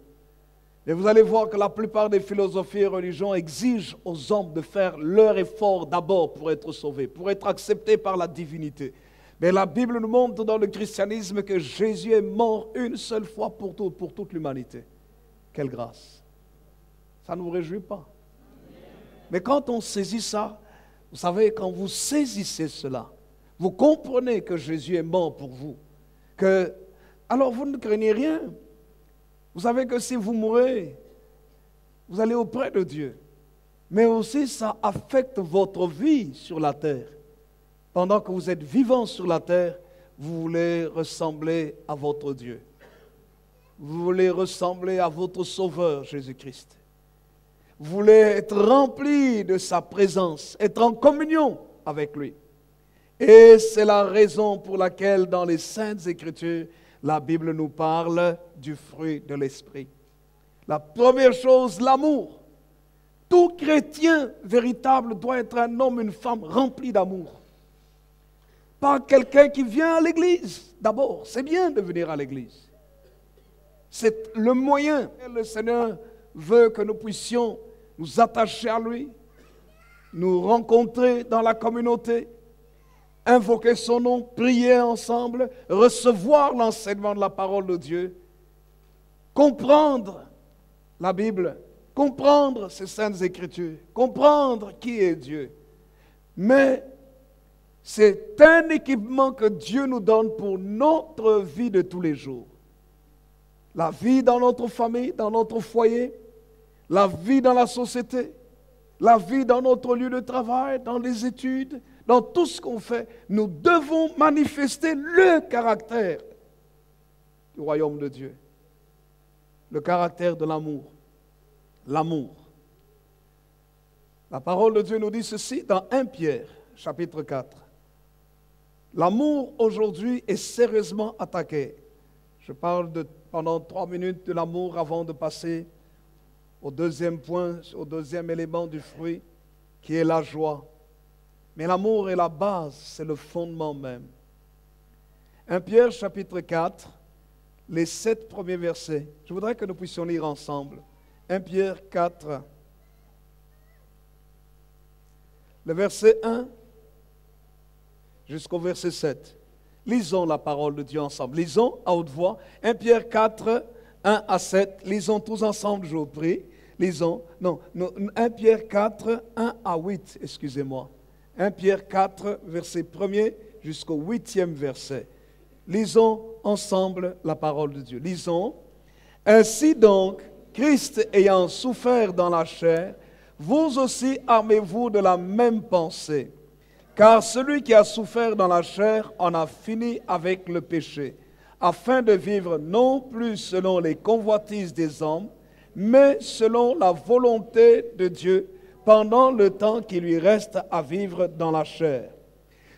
Et vous allez voir que la plupart des philosophies et religions exigent aux hommes de faire leur effort d'abord pour être sauvés, pour être acceptés par la divinité. Mais la Bible nous montre dans le christianisme que Jésus est mort une seule fois pour toute l'humanité. Quelle grâce! Ça ne vous réjouit pas? Mais quand on saisit ça, vous savez, quand vous saisissez cela, vous comprenez que Jésus est mort pour vous. Alors vous ne craignez rien. Vous savez que si vous mourrez, vous allez auprès de Dieu. Mais aussi, ça affecte votre vie sur la terre. Pendant que vous êtes vivant sur la terre, vous voulez ressembler à votre Dieu. Vous voulez ressembler à votre Sauveur, Jésus-Christ. Vous voulez être rempli de sa présence, être en communion avec lui. Et c'est la raison pour laquelle dans les Saintes Écritures, la Bible nous parle du fruit de l'Esprit. La première chose, l'amour. Tout chrétien véritable doit être un homme, une femme rempli d'amour. Pas quelqu'un qui vient à l'église. D'abord, c'est bien de venir à l'église. C'est le moyen. Le Seigneur veut que nous puissions nous attacher à lui, nous rencontrer dans la communauté, invoquer son nom, prier ensemble, recevoir l'enseignement de la parole de Dieu, comprendre la Bible, comprendre ces saintes Écritures, comprendre qui est Dieu. Mais c'est un équipement que Dieu nous donne pour notre vie de tous les jours. La vie dans notre famille, dans notre foyer, la vie dans la société, la vie dans notre lieu de travail, dans les études, dans tout ce qu'on fait, nous devons manifester le caractère du royaume de Dieu. Le caractère de l'amour. L'amour. La parole de Dieu nous dit ceci dans 1 Pierre, chapitre 4. L'amour aujourd'hui est sérieusement attaqué. Je parle pendant 3 minutes de l'amour avant de passer au deuxième point, au deuxième élément du fruit, qui est la joie. Mais l'amour est la base, c'est le fondement même. 1 Pierre chapitre 4, les 7 premiers versets. Je voudrais que nous puissions lire ensemble. 1 Pierre 4, le verset 1 jusqu'au verset 7. Lisons la parole de Dieu ensemble. Lisons à haute voix. 1 Pierre 4, 1 à 7. Lisons tous ensemble, je vous prie. Lisons. Non, 1 Pierre 4, 1 à 8, excusez-moi. 1 Pierre 4, verset 1er jusqu'au 8e verset. Lisons ensemble la parole de Dieu. Lisons. Ainsi donc, Christ ayant souffert dans la chair, vous aussi armez-vous de la même pensée. Car celui qui a souffert dans la chair en a fini avec le péché, afin de vivre non plus selon les convoitises des hommes, mais selon la volonté de Dieu, pendant le temps qui lui reste à vivre dans la chair.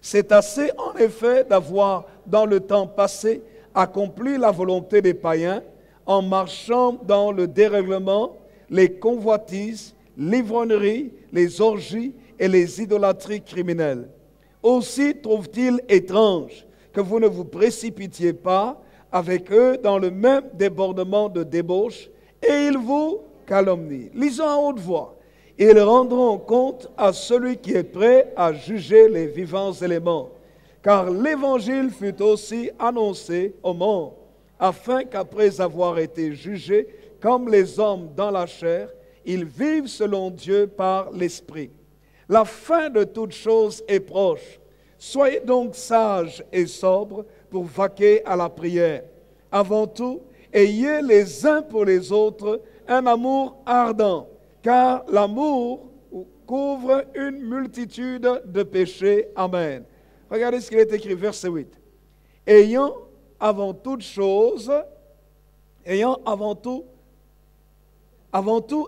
C'est assez en effet d'avoir, dans le temps passé, accompli la volonté des païens, en marchant dans le dérèglement, les convoitises, l'ivrognerie, les orgies et les idolâtries criminelles. Aussi trouve-t-il étrange que vous ne vous précipitiez pas avec eux dans le même débordement de débauche, et ils vous calomnient. Lisons à haute voix. Ils rendront compte à celui qui est prêt à juger les vivants éléments. Car l'évangile fut aussi annoncé aux morts, afin qu'après avoir été jugés comme les hommes dans la chair, ils vivent selon Dieu par l'Esprit. La fin de toute chose est proche. Soyez donc sages et sobres pour vaquer à la prière. Avant tout, ayez les uns pour les autres un amour ardent, car l'amour couvre une multitude de péchés. Amen. Regardez ce qu'il est écrit, verset 8. Ayant avant tout,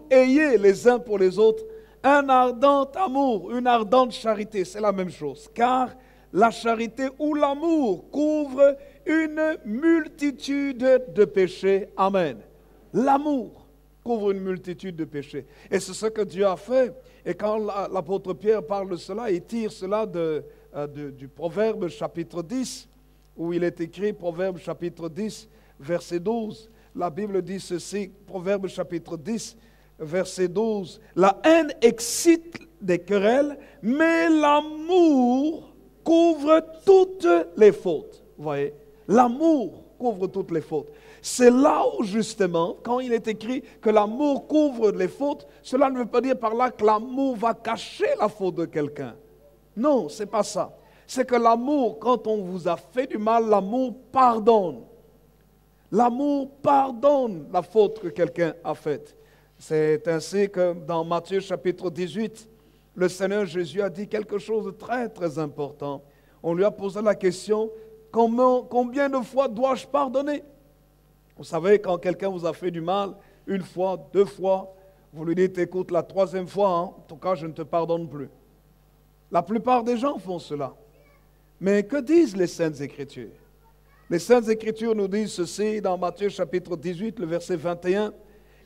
ayez les uns pour les autres un ardent amour, une ardente charité, c'est la même chose. Car la charité ou l'amour couvre une multitude de péchés. Amen. L'amour couvre une multitude de péchés. Et c'est ce que Dieu a fait. Et quand l'apôtre Pierre parle de cela, il tire cela du Proverbe chapitre 10, où il est écrit, Proverbe chapitre 10, verset 12. La Bible dit ceci, Proverbe chapitre 10, verset 12. La haine excite des querelles, mais l'amour couvre toutes les fautes. Vous voyez, l'amour couvre toutes les fautes. C'est là où justement, quand il est écrit que l'amour couvre les fautes, cela ne veut pas dire par là que l'amour va cacher la faute de quelqu'un. Non, c'est pas ça. C'est que l'amour, quand on vous a fait du mal, l'amour pardonne. L'amour pardonne la faute que quelqu'un a faite. C'est ainsi que dans Matthieu chapitre 18, le Seigneur Jésus a dit quelque chose de très très important. On lui a posé la question, combien de fois dois-je pardonner? Vous savez, quand quelqu'un vous a fait du mal, une fois, deux fois, vous lui dites, écoute, la troisième fois, en tout cas, je ne te pardonne plus. La plupart des gens font cela. Mais que disent les Saintes Écritures? Les Saintes Écritures nous disent ceci dans Matthieu chapitre 18, le verset 21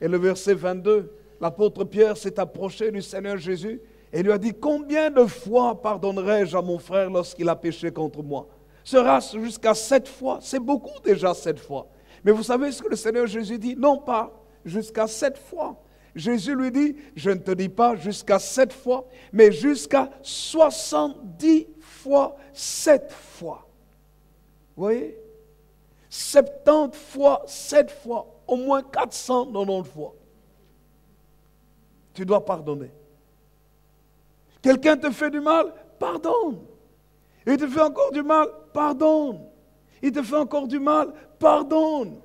et le verset 22. L'apôtre Pierre s'est approché du Seigneur Jésus et lui a dit, combien de fois pardonnerai-je à mon frère lorsqu'il a péché contre moi? Sera-ce jusqu'à 7 fois? C'est beaucoup déjà 7 fois. Mais vous savez ce que le Seigneur Jésus dit? Non pas jusqu'à 7 fois. Jésus lui dit, je ne te dis pas jusqu'à 7 fois, mais jusqu'à 70 fois 7 fois. Vous voyez? 70 fois 7 fois, au moins 490 fois. Tu dois pardonner. Quelqu'un te fait du mal, pardonne. Il te fait encore du mal, pardonne. Il te fait encore du mal, pardonne.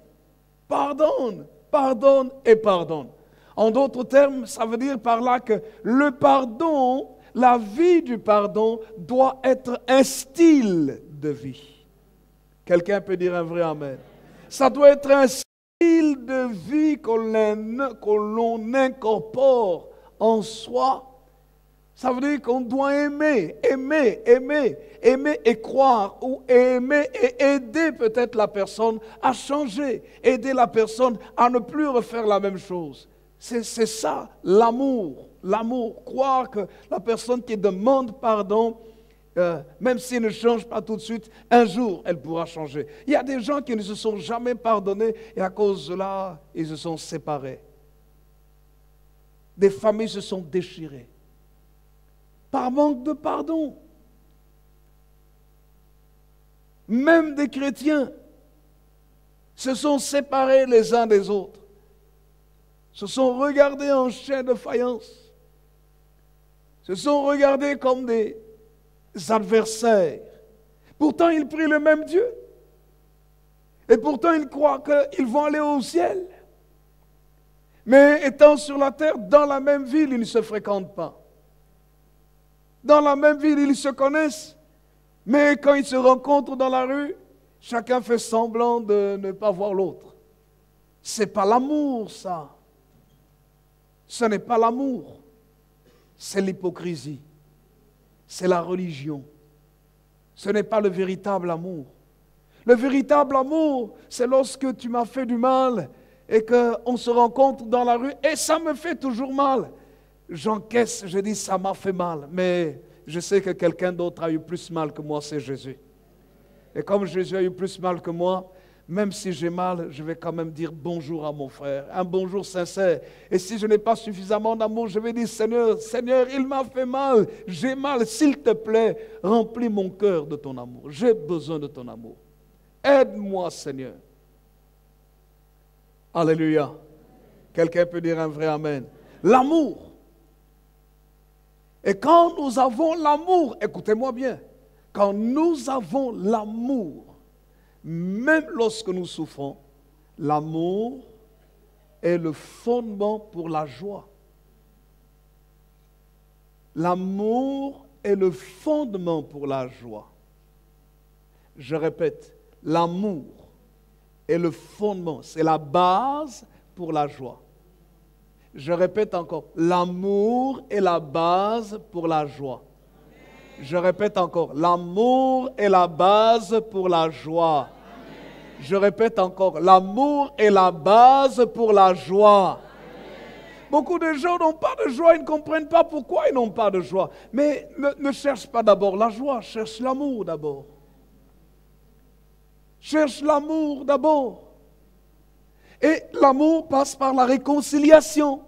Pardonne, pardonne et pardonne. En d'autres termes, ça veut dire par là que le pardon, la vie du pardon doit être un style de vie. Quelqu'un peut dire un vrai amen. Ça doit être un style de vie que l'on incorpore en soi. Ça veut dire qu'on doit aimer et croire, ou aimer et aider peut-être la personne à changer, aider la personne à ne plus refaire la même chose. C'est ça, l'amour. L'amour, croire que la personne qui demande pardon, même s'il ne change pas tout de suite, un jour, elle pourra changer. Il y a des gens qui ne se sont jamais pardonnés et à cause de cela, ils se sont séparés. Des familles se sont déchirées par manque de pardon. Même des chrétiens se sont séparés les uns des autres, se sont regardés en chair de faïence, se sont regardés comme des adversaires. Pourtant, ils prient le même Dieu. Et pourtant, ils croient qu'ils vont aller au ciel. Mais étant sur la terre, dans la même ville, ils ne se fréquentent pas. Dans la même ville, ils se connaissent. Mais quand ils se rencontrent dans la rue, chacun fait semblant de ne pas voir l'autre. Ce n'est pas l'amour, ça. Ce n'est pas l'amour. C'est l'hypocrisie. C'est la religion. Ce n'est pas le véritable amour. Le véritable amour, c'est lorsque tu m'as fait du mal et qu'on se rencontre dans la rue et ça me fait toujours mal. J'encaisse, je dis ça m'a fait mal, mais je sais que quelqu'un d'autre a eu plus mal que moi, c'est Jésus. Et comme Jésus a eu plus mal que moi, même si j'ai mal, je vais quand même dire bonjour à mon frère, un bonjour sincère. Et si je n'ai pas suffisamment d'amour, je vais dire Seigneur, Seigneur, il m'a fait mal, j'ai mal, s'il te plaît, remplis mon cœur de ton amour. J'ai besoin de ton amour. Aide-moi, Seigneur. Alléluia. Quelqu'un peut dire un vrai amen. L'amour. Et quand nous avons l'amour, écoutez-moi bien, quand nous avons l'amour, même lorsque nous souffrons, l'amour est le fondement pour la joie. L'amour est le fondement pour la joie. Je répète, l'amour est le fondement, c'est la base pour la joie. Je répète encore, l'amour est la base pour la joie. Je répète encore, l'amour est la base pour la joie. Je répète encore, l'amour est la base pour la joie. Beaucoup de gens n'ont pas de joie, ils ne comprennent pas pourquoi ils n'ont pas de joie. Mais ne cherche pas d'abord la joie, cherche l'amour d'abord. Cherche l'amour d'abord. Et l'amour passe par la réconciliation.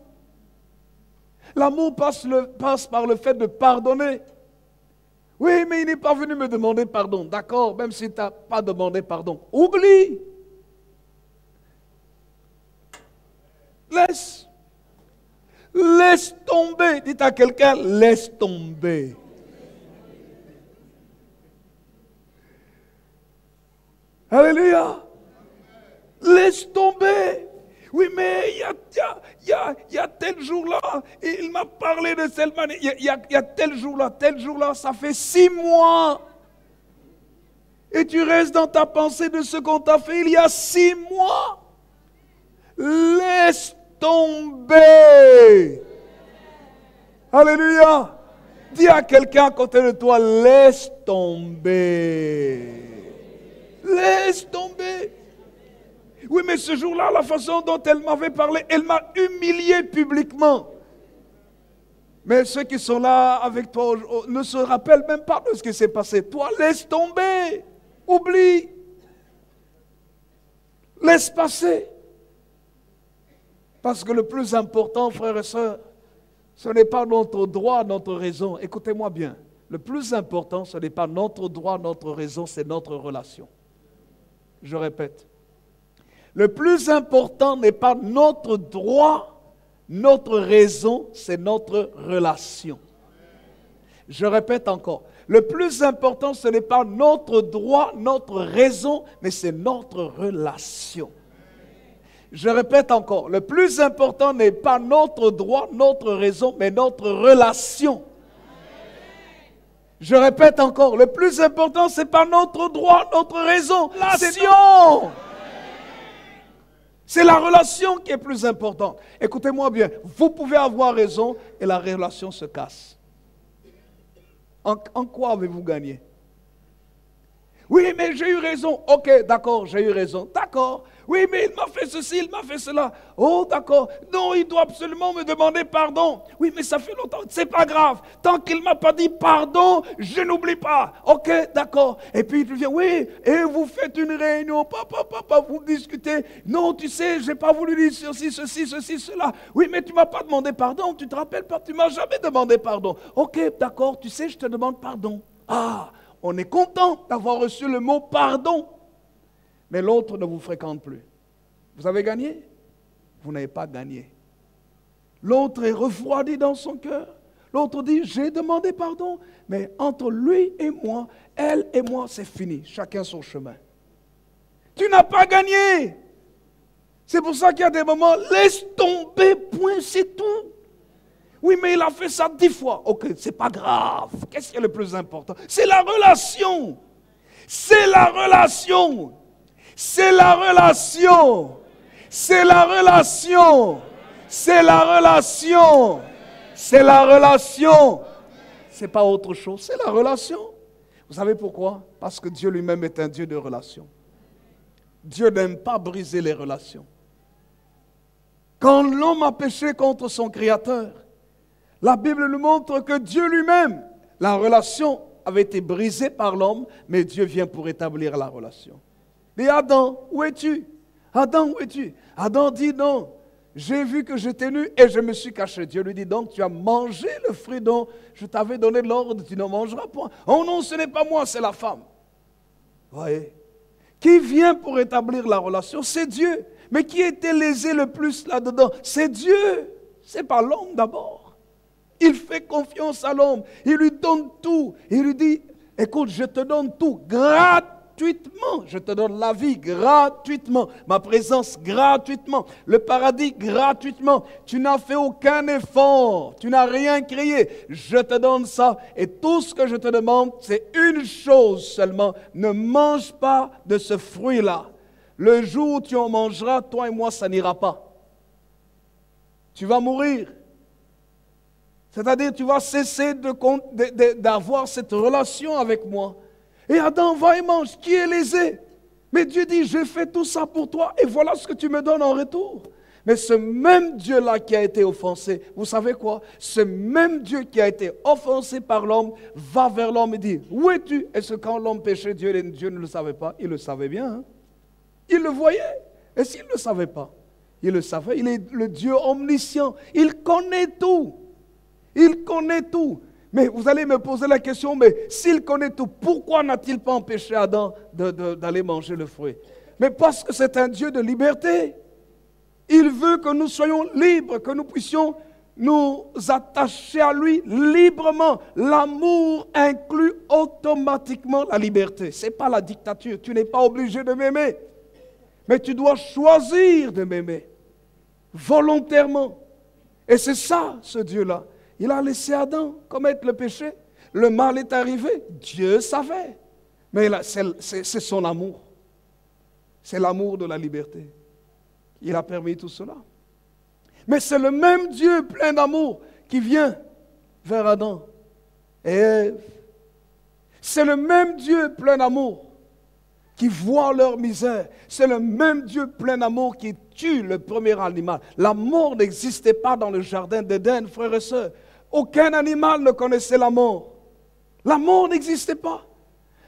L'amour passe par le fait de pardonner. Oui, mais il n'est pas venu me demander pardon. D'accord, même si tu n'as pas demandé pardon. Oublie. Laisse tomber. Dites à quelqu'un, laisse tomber. Alléluia. Laisse tomber. Oui, mais il y a tel jour-là, et il m'a parlé de cette manière. Il y a tel jour-là, ça fait 6 mois. Et tu restes dans ta pensée de ce qu'on t'a fait il y a 6 mois. Laisse tomber. Alléluia. Dis à quelqu'un à côté de toi, laisse tomber. Laisse tomber. Oui, mais ce jour-là, la façon dont elle m'avait parlé, elle m'a humilié publiquement. Mais ceux qui sont là avec toi ne se rappellent même pas de ce qui s'est passé. Toi, laisse tomber. Oublie. Laisse passer. Parce que le plus important, frères et sœurs, ce n'est pas notre droit, notre raison. Écoutez-moi bien. Le plus important, ce n'est pas notre droit, notre raison, c'est notre relation. Je répète. Le plus important n'est pas notre droit, notre raison, c'est notre relation. Je répète encore. Le plus important, ce n'est pas notre droit, notre raison, mais c'est notre relation. Je répète encore. Le plus important n'est pas notre droit, notre raison, mais notre relation. Je répète encore. Le plus important, ce n'est pas notre droit, notre raison, c'est relation. C'est la relation qui est plus importante. Écoutez-moi bien, vous pouvez avoir raison et la relation se casse. En quoi avez-vous gagné? Oui, mais j'ai eu raison. Ok, d'accord, j'ai eu raison. D'accord. Oui, mais il m'a fait ceci, il m'a fait cela. Oh, d'accord. Non, il doit absolument me demander pardon. Oui, mais ça fait longtemps. C'est pas grave. Tant qu'il ne m'a pas dit pardon, je n'oublie pas. Ok, d'accord. Et puis tu viens, oui, et vous faites une réunion. Papa, vous discutez. Non, tu sais, je n'ai pas voulu dire ceci, cela. Oui, mais tu ne m'as pas demandé pardon. Tu te rappelles pas, tu ne m'as jamais demandé pardon. Ok, d'accord, tu sais, je te demande pardon. Ah, on est content d'avoir reçu le mot pardon. Mais l'autre ne vous fréquente plus. Vous avez gagné? Vous n'avez pas gagné. L'autre est refroidi dans son cœur. L'autre dit, j'ai demandé pardon, mais entre lui et moi, elle et moi, c'est fini. Chacun son chemin. Tu n'as pas gagné. C'est pour ça qu'il y a des moments, laisse tomber, point, c'est tout. Oui, mais il a fait ça 10 fois. Ok, c'est pas grave. Qu'est-ce qui est le plus important? C'est la relation. C'est la relation. C'est la relation. C'est la relation. C'est la relation. C'est la relation. C'est pas autre chose, c'est la relation. Vous savez pourquoi? Parce que Dieu lui-même est un Dieu de relation. Dieu n'aime pas briser les relations. Quand l'homme a péché contre son Créateur, la Bible nous montre que Dieu lui-même, la relation avait été brisée par l'homme, mais Dieu vient pour établir la relation. Et Adam, où es-tu? Adam, où es-tu? Adam dit non, j'ai vu que j'étais nu et je me suis caché. Dieu lui dit donc, tu as mangé le fruit dont je t'avais donné l'ordre, tu n'en mangeras point. Oh non, ce n'est pas moi, c'est la femme. Vous voyez? Qui vient pour établir la relation? C'est Dieu. Mais qui était lésé le plus là-dedans? C'est Dieu. C'est pas l'homme d'abord. Il fait confiance à l'homme. Il lui donne tout. Il lui dit, écoute, je te donne tout gratuitement. Je te donne la vie gratuitement. Ma présence gratuitement. Le paradis gratuitement. Tu n'as fait aucun effort. Tu n'as rien créé. Je te donne ça. Et tout ce que je te demande, c'est une chose seulement. Ne mange pas de ce fruit-là. Le jour où tu en mangeras, toi et moi, ça n'ira pas. Tu vas mourir. C'est-à-dire, tu vas cesser d'avoir cette relation avec moi. Et Adam va et mange. Qui est lésé? Mais Dieu dit, j'ai fait tout ça pour toi et voilà ce que tu me donnes en retour. Mais ce même Dieu-là qui a été offensé, vous savez quoi? Ce même Dieu qui a été offensé par l'homme va vers l'homme et dit, où es-tu? Est-ce que quand l'homme péchait, Dieu ne le savait pas? Il le savait bien. Hein? Il le voyait. Et s'il ne le savait pas? Il le savait. Il est le Dieu omniscient. Il connaît tout. Il connaît tout. Mais vous allez me poser la question, mais s'il connaît tout, pourquoi n'a-t-il pas empêché Adam d'aller manger le fruit? Mais parce que c'est un Dieu de liberté. Il veut que nous soyons libres, que nous puissions nous attacher à lui librement. L'amour inclut automatiquement la liberté. Ce n'est pas la dictature. Tu n'es pas obligé de m'aimer. Mais tu dois choisir de m'aimer. Volontairement. Et c'est ça, ce Dieu-là. Il a laissé Adam commettre le péché. Le mal est arrivé. Dieu savait. Mais c'est son amour. C'est l'amour de la liberté. Il a permis tout cela. Mais c'est le même Dieu plein d'amour qui vient vers Adam et Ève. C'est le même Dieu plein d'amour qui voit leur misère. C'est le même Dieu plein d'amour qui tue le premier animal. La mort n'existait pas dans le jardin d'Éden, frères et sœurs. Aucun animal ne connaissait la mort. La mort n'existait pas.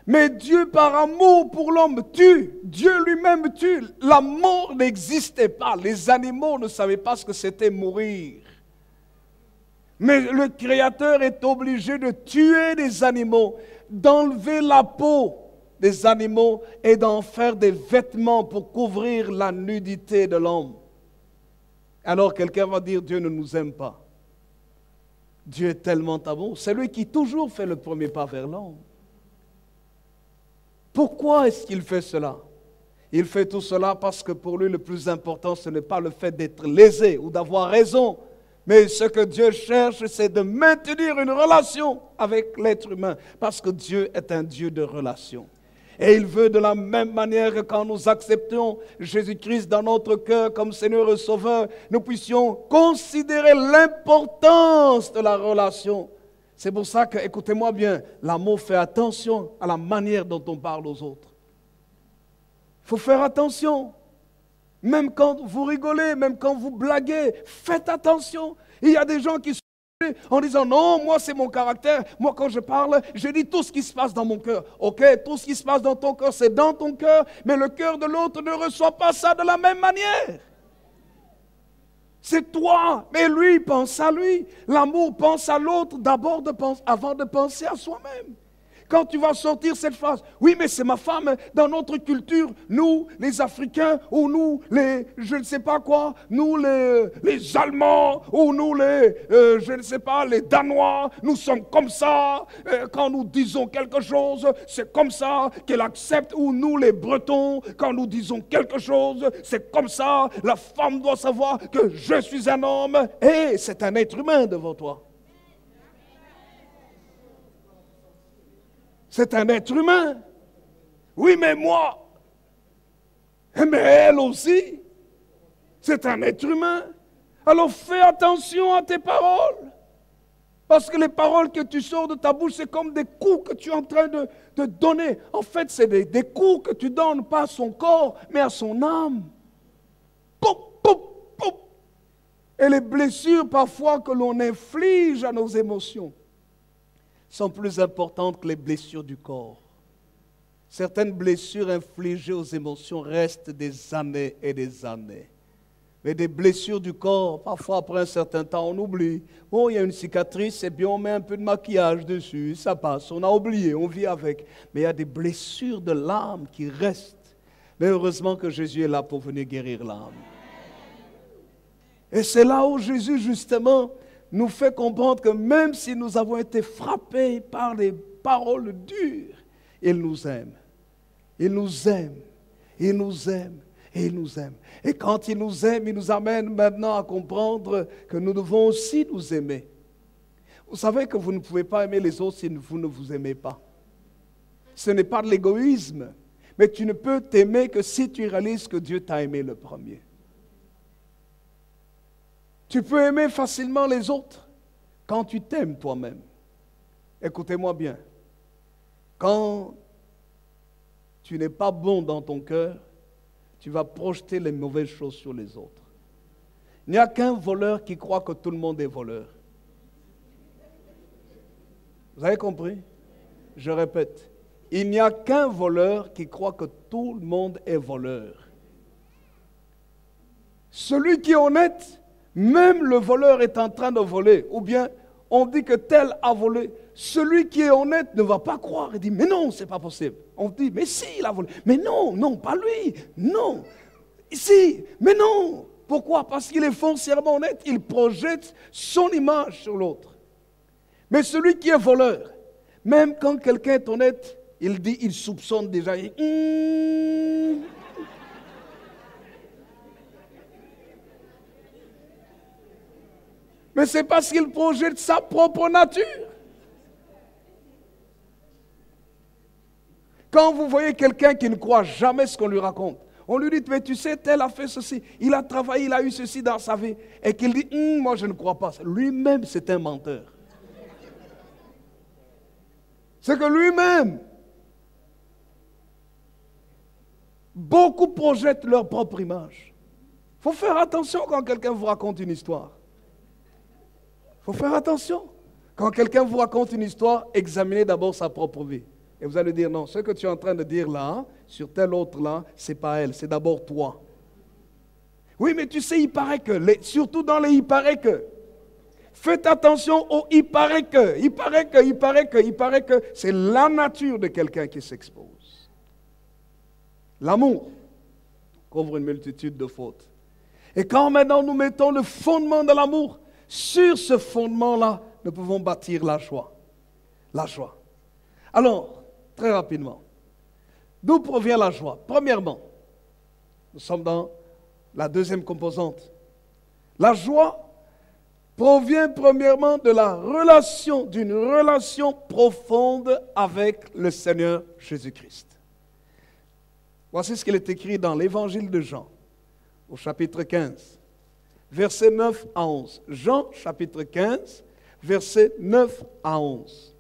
Mais Dieu, par amour pour l'homme, tue. Dieu lui-même tue. La mort n'existait pas. Les animaux ne savaient pas ce que c'était mourir. Mais le Créateur est obligé de tuer des animaux, d'enlever la peau des animaux et d'en faire des vêtements pour couvrir la nudité de l'homme. Alors quelqu'un va dire, Dieu ne nous aime pas. Dieu est tellement amour. C'est lui qui toujours fait le premier pas vers l'homme. Pourquoi est-ce qu'il fait cela? Il fait tout cela parce que pour lui, le plus important, ce n'est pas le fait d'être lésé ou d'avoir raison. Mais ce que Dieu cherche, c'est de maintenir une relation avec l'être humain. Parce que Dieu est un Dieu de relation. Et il veut de la même manière que quand nous acceptons Jésus-Christ dans notre cœur comme Seigneur et Sauveur, nous puissions considérer l'importance de la relation. C'est pour ça que, écoutez-moi bien, l'amour fait attention à la manière dont on parle aux autres. Il faut faire attention. Même quand vous rigolez, même quand vous blaguez, faites attention. Il y a des gens qui sont en disant, non, moi c'est mon caractère. Moi quand je parle, je dis tout ce qui se passe dans mon cœur. Ok, tout ce qui se passe dans ton cœur, c'est dans ton cœur, mais le cœur de l'autre ne reçoit pas ça de la même manière. C'est toi, mais lui pense à lui. L'amour pense à l'autre d'abord avant de penser à soi-même. Quand tu vas sortir cette phrase, oui mais c'est ma femme, dans notre culture, nous les Africains, ou nous les, je ne sais pas quoi, nous les Allemands, ou nous les, je ne sais pas, les Danois, nous sommes comme ça, quand nous disons quelque chose, c'est comme ça qu'elle accepte, ou nous les Bretons, quand nous disons quelque chose, c'est comme ça, la femme doit savoir que je suis un homme, et c'est un être humain devant toi. C'est un être humain. Oui, mais moi. Mais elle aussi. C'est un être humain. Alors fais attention à tes paroles. Parce que les paroles que tu sors de ta bouche, c'est comme des coups que tu es en train de donner. En fait, c'est des coups que tu donnes, pas à son corps, mais à son âme. Poup, poup, poup. Et les blessures parfois que l'on inflige à nos émotions sont plus importantes que les blessures du corps. Certaines blessures infligées aux émotions restent des années et des années. Mais des blessures du corps, parfois après un certain temps, on oublie. Bon, il y a une cicatrice, et bien on met un peu de maquillage dessus, ça passe. On a oublié, on vit avec. Mais il y a des blessures de l'âme qui restent. Mais heureusement que Jésus est là pour venir guérir l'âme. Et c'est là où Jésus, justement, nous fait comprendre que même si nous avons été frappés par des paroles dures, il nous aime. Il nous aime. Il nous aime. Et il nous aime. Et quand il nous aime, il nous amène maintenant à comprendre que nous devons aussi nous aimer. Vous savez que vous ne pouvez pas aimer les autres si vous ne vous aimez pas. Ce n'est pas de l'égoïsme, mais tu ne peux t'aimer que si tu réalises que Dieu t'a aimé le premier. Tu peux aimer facilement les autres quand tu t'aimes toi-même. Écoutez-moi bien. Quand tu n'es pas bon dans ton cœur, tu vas projeter les mauvaises choses sur les autres. Il n'y a qu'un voleur qui croit que tout le monde est voleur. Vous avez compris? Je répète. Il n'y a qu'un voleur qui croit que tout le monde est voleur. Celui qui est honnête, même le voleur est en train de voler, ou bien on dit que tel a volé. Celui qui est honnête ne va pas croire. Il dit, mais non, c'est pas possible. On dit, mais si, il a volé. Mais non, non, pas lui. Non. Si, mais non. Pourquoi? Parce qu'il est foncièrement honnête. Il projette son image sur l'autre. Mais celui qui est voleur, même quand quelqu'un est honnête, il dit, il soupçonne déjà. Mais c'est parce qu'il projette sa propre nature. Quand vous voyez quelqu'un qui ne croit jamais ce qu'on lui raconte, on lui dit, mais tu sais, tel a fait ceci, il a travaillé, il a eu ceci dans sa vie, et qu'il dit, moi je ne crois pas. Lui-même, c'est un menteur. C'est que lui-même, beaucoup projettent leur propre image. Il faut faire attention quand quelqu'un vous raconte une histoire. Il faut faire attention. Quand quelqu'un vous raconte une histoire, examinez d'abord sa propre vie. Et vous allez dire, non, ce que tu es en train de dire là, sur tel autre là, c'est pas elle, c'est d'abord toi. Oui, mais tu sais, il paraît que, surtout dans les il paraît que. Faites attention au il paraît que, il paraît que, il paraît que, il paraît que. C'est la nature de quelqu'un qui s'expose. L'amour couvre une multitude de fautes. Et quand maintenant nous mettons le fondement de l'amour, sur ce fondement-là, nous pouvons bâtir la joie. La joie. Alors, très rapidement, d'où provient la joie? Premièrement, nous sommes dans la deuxième composante. La joie provient premièrement de la relation, d'une relation profonde avec le Seigneur Jésus-Christ. Voici ce qu'il est écrit dans l'évangile de Jean, au chapitre 15, versets 9 à 11. Jean, chapitre 15, versets 9 à 11.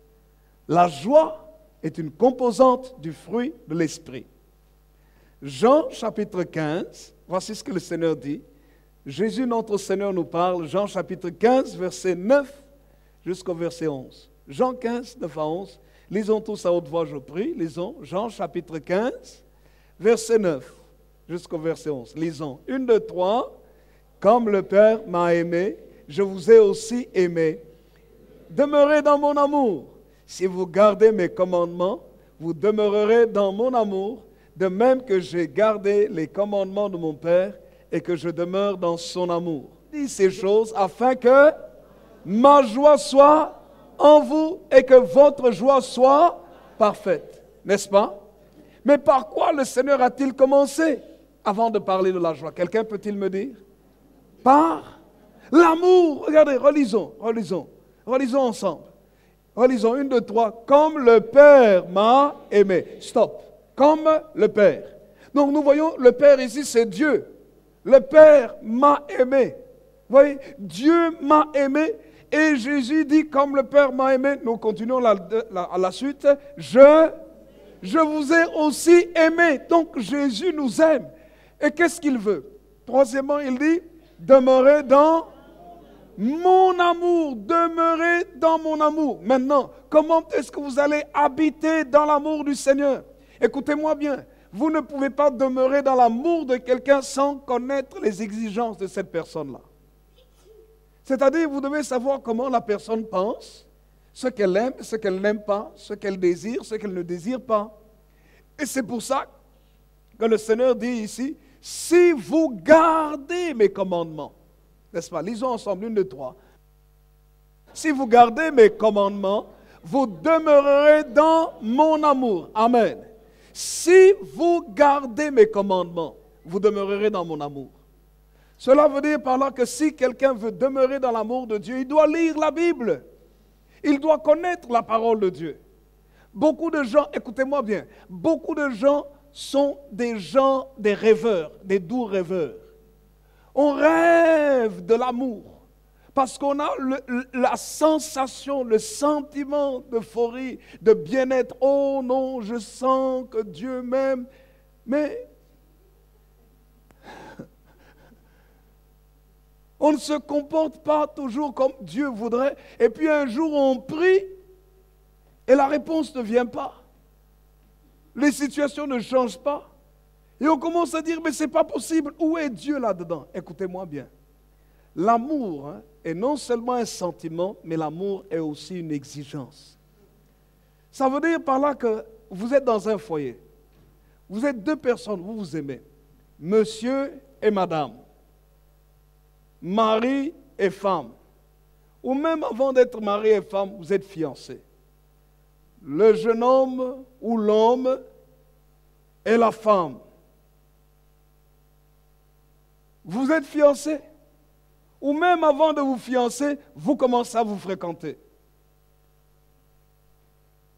La joie est une composante du fruit de l'esprit. Jean, chapitre 15, voici ce que le Seigneur dit. Jésus, notre Seigneur, nous parle, Jean, chapitre 15, verset 9 jusqu'au verset 11. Jean 15, 9 à 11. Lisons tous à haute voix, je prie. Lisons Jean, chapitre 15, verset 9 jusqu'au verset 11. Lisons. 1, 2, 3. Comme le Père m'a aimé, je vous ai aussi aimé. Demeurez dans mon amour. Si vous gardez mes commandements, vous demeurerez dans mon amour, de même que j'ai gardé les commandements de mon Père et que je demeure dans son amour. Dis ces choses afin que ma joie soit en vous et que votre joie soit parfaite. N'est-ce pas? Mais par quoi le Seigneur a-t-il commencé avant de parler de la joie? Quelqu'un peut-il me dire? Par l'amour. Regardez, relisons ensemble. Relisons 1, 2, 3. Comme le Père m'a aimé. Stop. Comme le Père. Donc nous voyons, le Père ici, c'est Dieu. Le Père m'a aimé. Vous voyez, Dieu m'a aimé. Et Jésus dit, comme le Père m'a aimé. Nous continuons à la suite. Je vous ai aussi aimé. Donc Jésus nous aime. Et qu'est-ce qu'il veut? Troisièmement, il dit, demeurez dans mon amour, demeurez dans mon amour. Maintenant, comment est-ce que vous allez habiter dans l'amour du Seigneur? Écoutez-moi bien, vous ne pouvez pas demeurer dans l'amour de quelqu'un sans connaître les exigences de cette personne-là. C'est-à-dire, vous devez savoir comment la personne pense, ce qu'elle aime, ce qu'elle n'aime pas, ce qu'elle désire, ce qu'elle ne désire pas. Et c'est pour ça que le Seigneur dit ici, si vous gardez mes commandements, n'est-ce pas? Lisons ensemble, 1, 2, 3. Si vous gardez mes commandements, vous demeurerez dans mon amour. Amen. Si vous gardez mes commandements, vous demeurerez dans mon amour. Cela veut dire par là que si quelqu'un veut demeurer dans l'amour de Dieu, il doit lire la Bible. Il doit connaître la parole de Dieu. Beaucoup de gens, écoutez-moi bien, beaucoup de gens sont des rêveurs, des doux rêveurs. On rêve de l'amour parce qu'on a la sensation, le sentiment d'euphorie, de bien-être. Oh non, je sens que Dieu m'aime. Mais on ne se comporte pas toujours comme Dieu voudrait. Et puis un jour, on prie et la réponse ne vient pas. Les situations ne changent pas. Et on commence à dire, mais ce n'est pas possible. Où est Dieu là-dedans? Écoutez-moi bien. L'amour est non seulement un sentiment, mais l'amour est aussi une exigence. Ça veut dire par là que vous êtes dans un foyer. Vous êtes 2 personnes, vous vous aimez. Monsieur et madame. Mari et femme. Ou même avant d'être mari et femme, vous êtes fiancés. Le jeune homme ou l'homme et la femme. Vous êtes fiancés. Ou même avant de vous fiancer, vous commencez à vous fréquenter.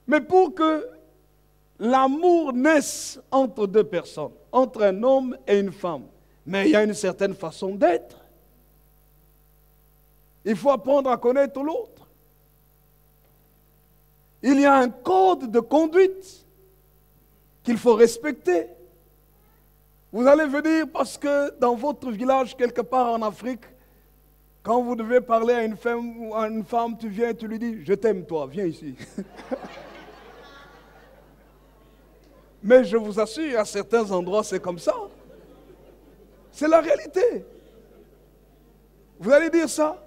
Mais pour que l'amour naisse entre 2 personnes, entre un homme et une femme, mais il y a une certaine façon d'être. Il faut apprendre à connaître l'autre. Il y a un code de conduite qu'il faut respecter. Vous allez venir parce que dans votre village, quelque part en Afrique, quand vous devez parler à une femme, tu viens et tu lui dis, je t'aime toi, viens ici. Mais je vous assure, à certains endroits, c'est comme ça. C'est la réalité. Vous allez dire ça?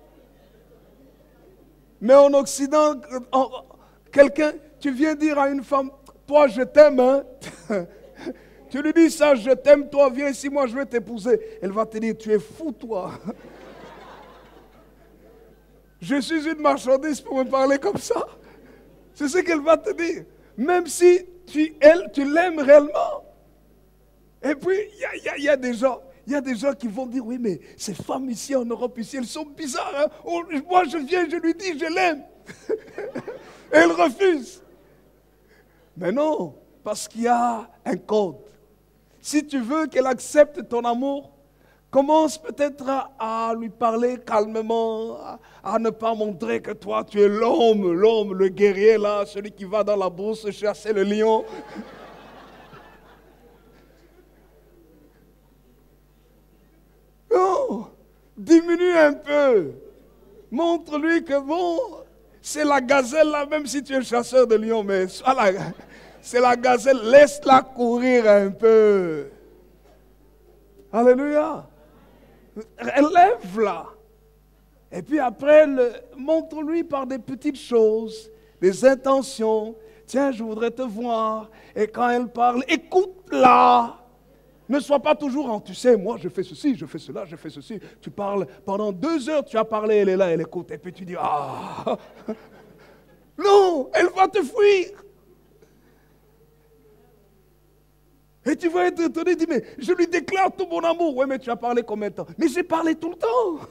Mais en Occident, quelqu'un, tu viens dire à une femme, toi je t'aime, hein? Tu lui dis ça, je t'aime, toi, viens ici, moi je vais t'épouser. Elle va te dire, tu es fou, toi. Je suis une marchandise pour me parler comme ça. C'est ce qu'elle va te dire. Même si tu l'aimes réellement. Et puis, il y a des gens. Il y a des gens qui vont dire, oui, mais ces femmes ici en Europe, ici, elles sont bizarres. Hein? Oh, moi, je viens, je lui dis, je l'aime. Et elle refuse. Mais non, parce qu'il y a un code. Si tu veux qu'elle accepte ton amour, commence peut-être à lui parler calmement, à ne pas montrer que toi, tu es l'homme, le guerrier là, celui qui va dans la brousse chasser le lion. Non, diminue un peu. Montre-lui que bon, c'est la gazelle là, même si tu es chasseur de lions, mais c'est la gazelle, laisse-la courir un peu. Alléluia. Élève-la. Et puis après, montre-lui par des petites choses, des intentions. Tiens, je voudrais te voir. Et quand elle parle, écoute-la. Ne sois pas toujours en, tu sais, moi je fais ceci, je fais cela, je fais ceci. Tu parles, pendant 2 heures, tu as parlé, elle est là, elle écoute. Et puis tu dis, ah. Non, elle va te fuir. Et tu vas être étonné, dis, mais je lui déclare tout mon amour. Oui, mais tu as parlé combien de temps? Mais j'ai parlé tout le temps.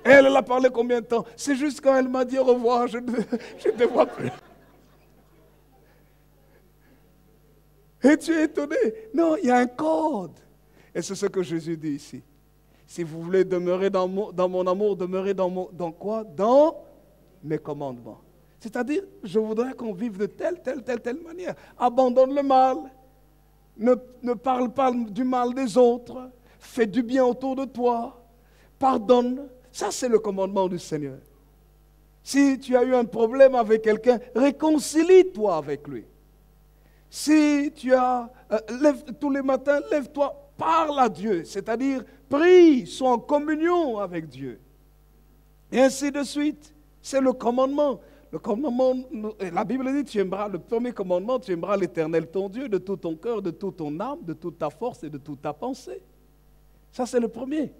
Elle a parlé combien de temps? C'est juste quand elle m'a dit au revoir, je ne te vois plus. Et tu es étonné. Non, il y a un code. Et c'est ce que Jésus dit ici. Si vous voulez demeurer dans mon amour, demeurez dans quoi? Dans mes commandements. C'est-à-dire, je voudrais qu'on vive de telle manière. Abandonne le mal. Ne parle pas du mal des autres. Fais du bien autour de toi. Pardonne. Ça, c'est le commandement du Seigneur. Si tu as eu un problème avec quelqu'un, réconcilie-toi avec lui. Si tu as, tous les matins, lève-toi, parle à Dieu. C'est-à-dire, prie, sois en communion avec Dieu. Et ainsi de suite. C'est le commandement. le commandement, la Bible dit, tu aimeras, le premier commandement, tu aimeras l'Éternel ton Dieu de tout ton cœur, de toute ton âme, de toute ta force et de toute ta pensée. Ça, c'est le premier.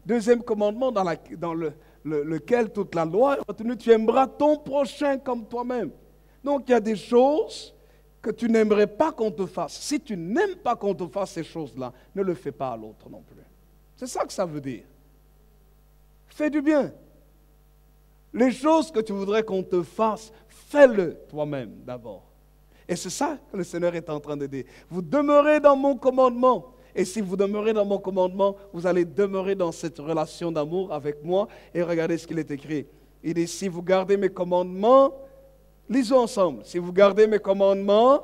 Deuxième commandement dans lequel toute la loi est retenue, tu aimeras ton prochain comme toi-même. Donc, il y a des choses que tu n'aimerais pas qu'on te fasse. Si tu n'aimes pas qu'on te fasse ces choses-là, ne le fais pas à l'autre non plus. C'est ça que ça veut dire. Fais du bien. Les choses que tu voudrais qu'on te fasse, fais-le toi-même d'abord. Et c'est ça que le Seigneur est en train de dire. Vous demeurez dans mon commandement. Et si vous demeurez dans mon commandement, vous allez demeurer dans cette relation d'amour avec moi. Et regardez ce qu'il est écrit. Il dit, si vous gardez mes commandements, lisons ensemble. Si vous gardez mes commandements,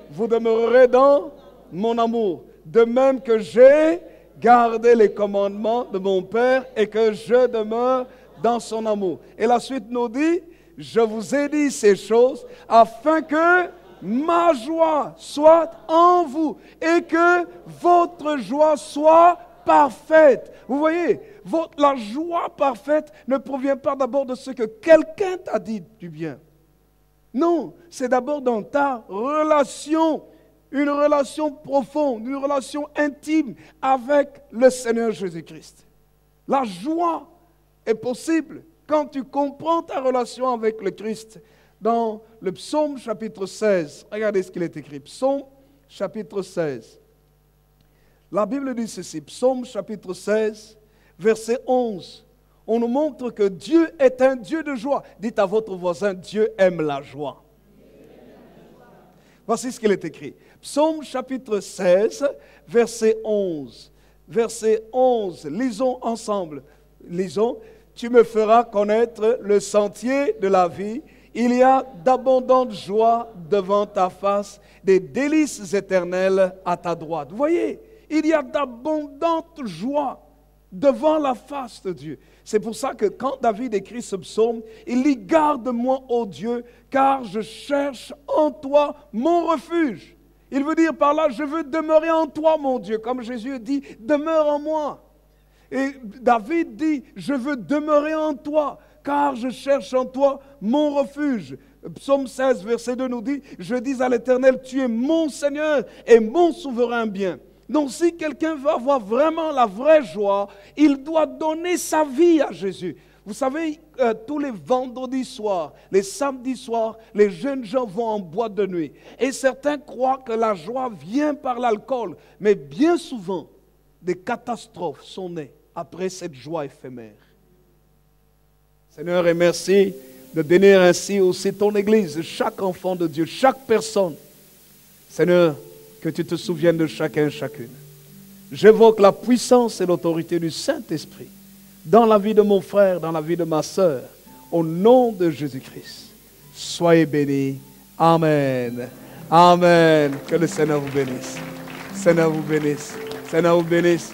vous demeurerez dans mon amour. De même que j'ai gardé les commandements de mon Père et que je demeure dans son amour. Et la suite nous dit, je vous ai dit ces choses afin que ma joie soit en vous et que votre joie soit parfaite. Vous voyez, la joie parfaite ne provient pas d'abord de ce que quelqu'un t'a dit du bien. Non, c'est d'abord dans ta relation, une relation profonde, une relation intime avec le Seigneur Jésus-Christ. La joie est possible quand tu comprends ta relation avec le Christ. Dans le psaume chapitre 16, regardez ce qu'il est écrit. Psaume chapitre 16. La Bible dit ceci, psaume chapitre 16, verset 11. On nous montre que Dieu est un Dieu de joie. Dites à votre voisin, Dieu aime la joie. Voici ce qu'il est écrit. Psaume chapitre 16, verset 11. Verset 11, lisons ensemble. Lisons. Tu me feras connaître le sentier de la vie. Il y a d'abondantes joies devant ta face, des délices éternelles à ta droite. Vous voyez, il y a d'abondantes joies devant la face de Dieu. C'est pour ça que quand David écrit ce psaume, il dit « Garde-moi, ô Dieu, car je cherche en toi mon refuge. » Il veut dire par là, je veux demeurer en toi, mon Dieu. Comme Jésus dit, demeure en moi. Et David dit, je veux demeurer en toi, car je cherche en toi mon refuge. Psaume 16, verset 2 nous dit, je dis à l'Éternel, tu es mon Seigneur et mon souverain bien. Donc si quelqu'un veut avoir vraiment la vraie joie, il doit donner sa vie à Jésus. Vous savez, tous les vendredis soirs, les samedis soirs, les jeunes gens vont en boîte de nuit. Et certains croient que la joie vient par l'alcool. Mais bien souvent, des catastrophes sont nées après cette joie éphémère. Seigneur, et merci de bénir ainsi aussi ton Église, chaque enfant de Dieu, chaque personne. Seigneur, que tu te souviennes de chacun et chacune. J'évoque la puissance et l'autorité du Saint-Esprit dans la vie de mon frère, dans la vie de ma sœur, au nom de Jésus-Christ. Soyez bénis. Amen. Amen. Que le Seigneur vous bénisse. Seigneur vous bénisse. Seigneur vous bénisse.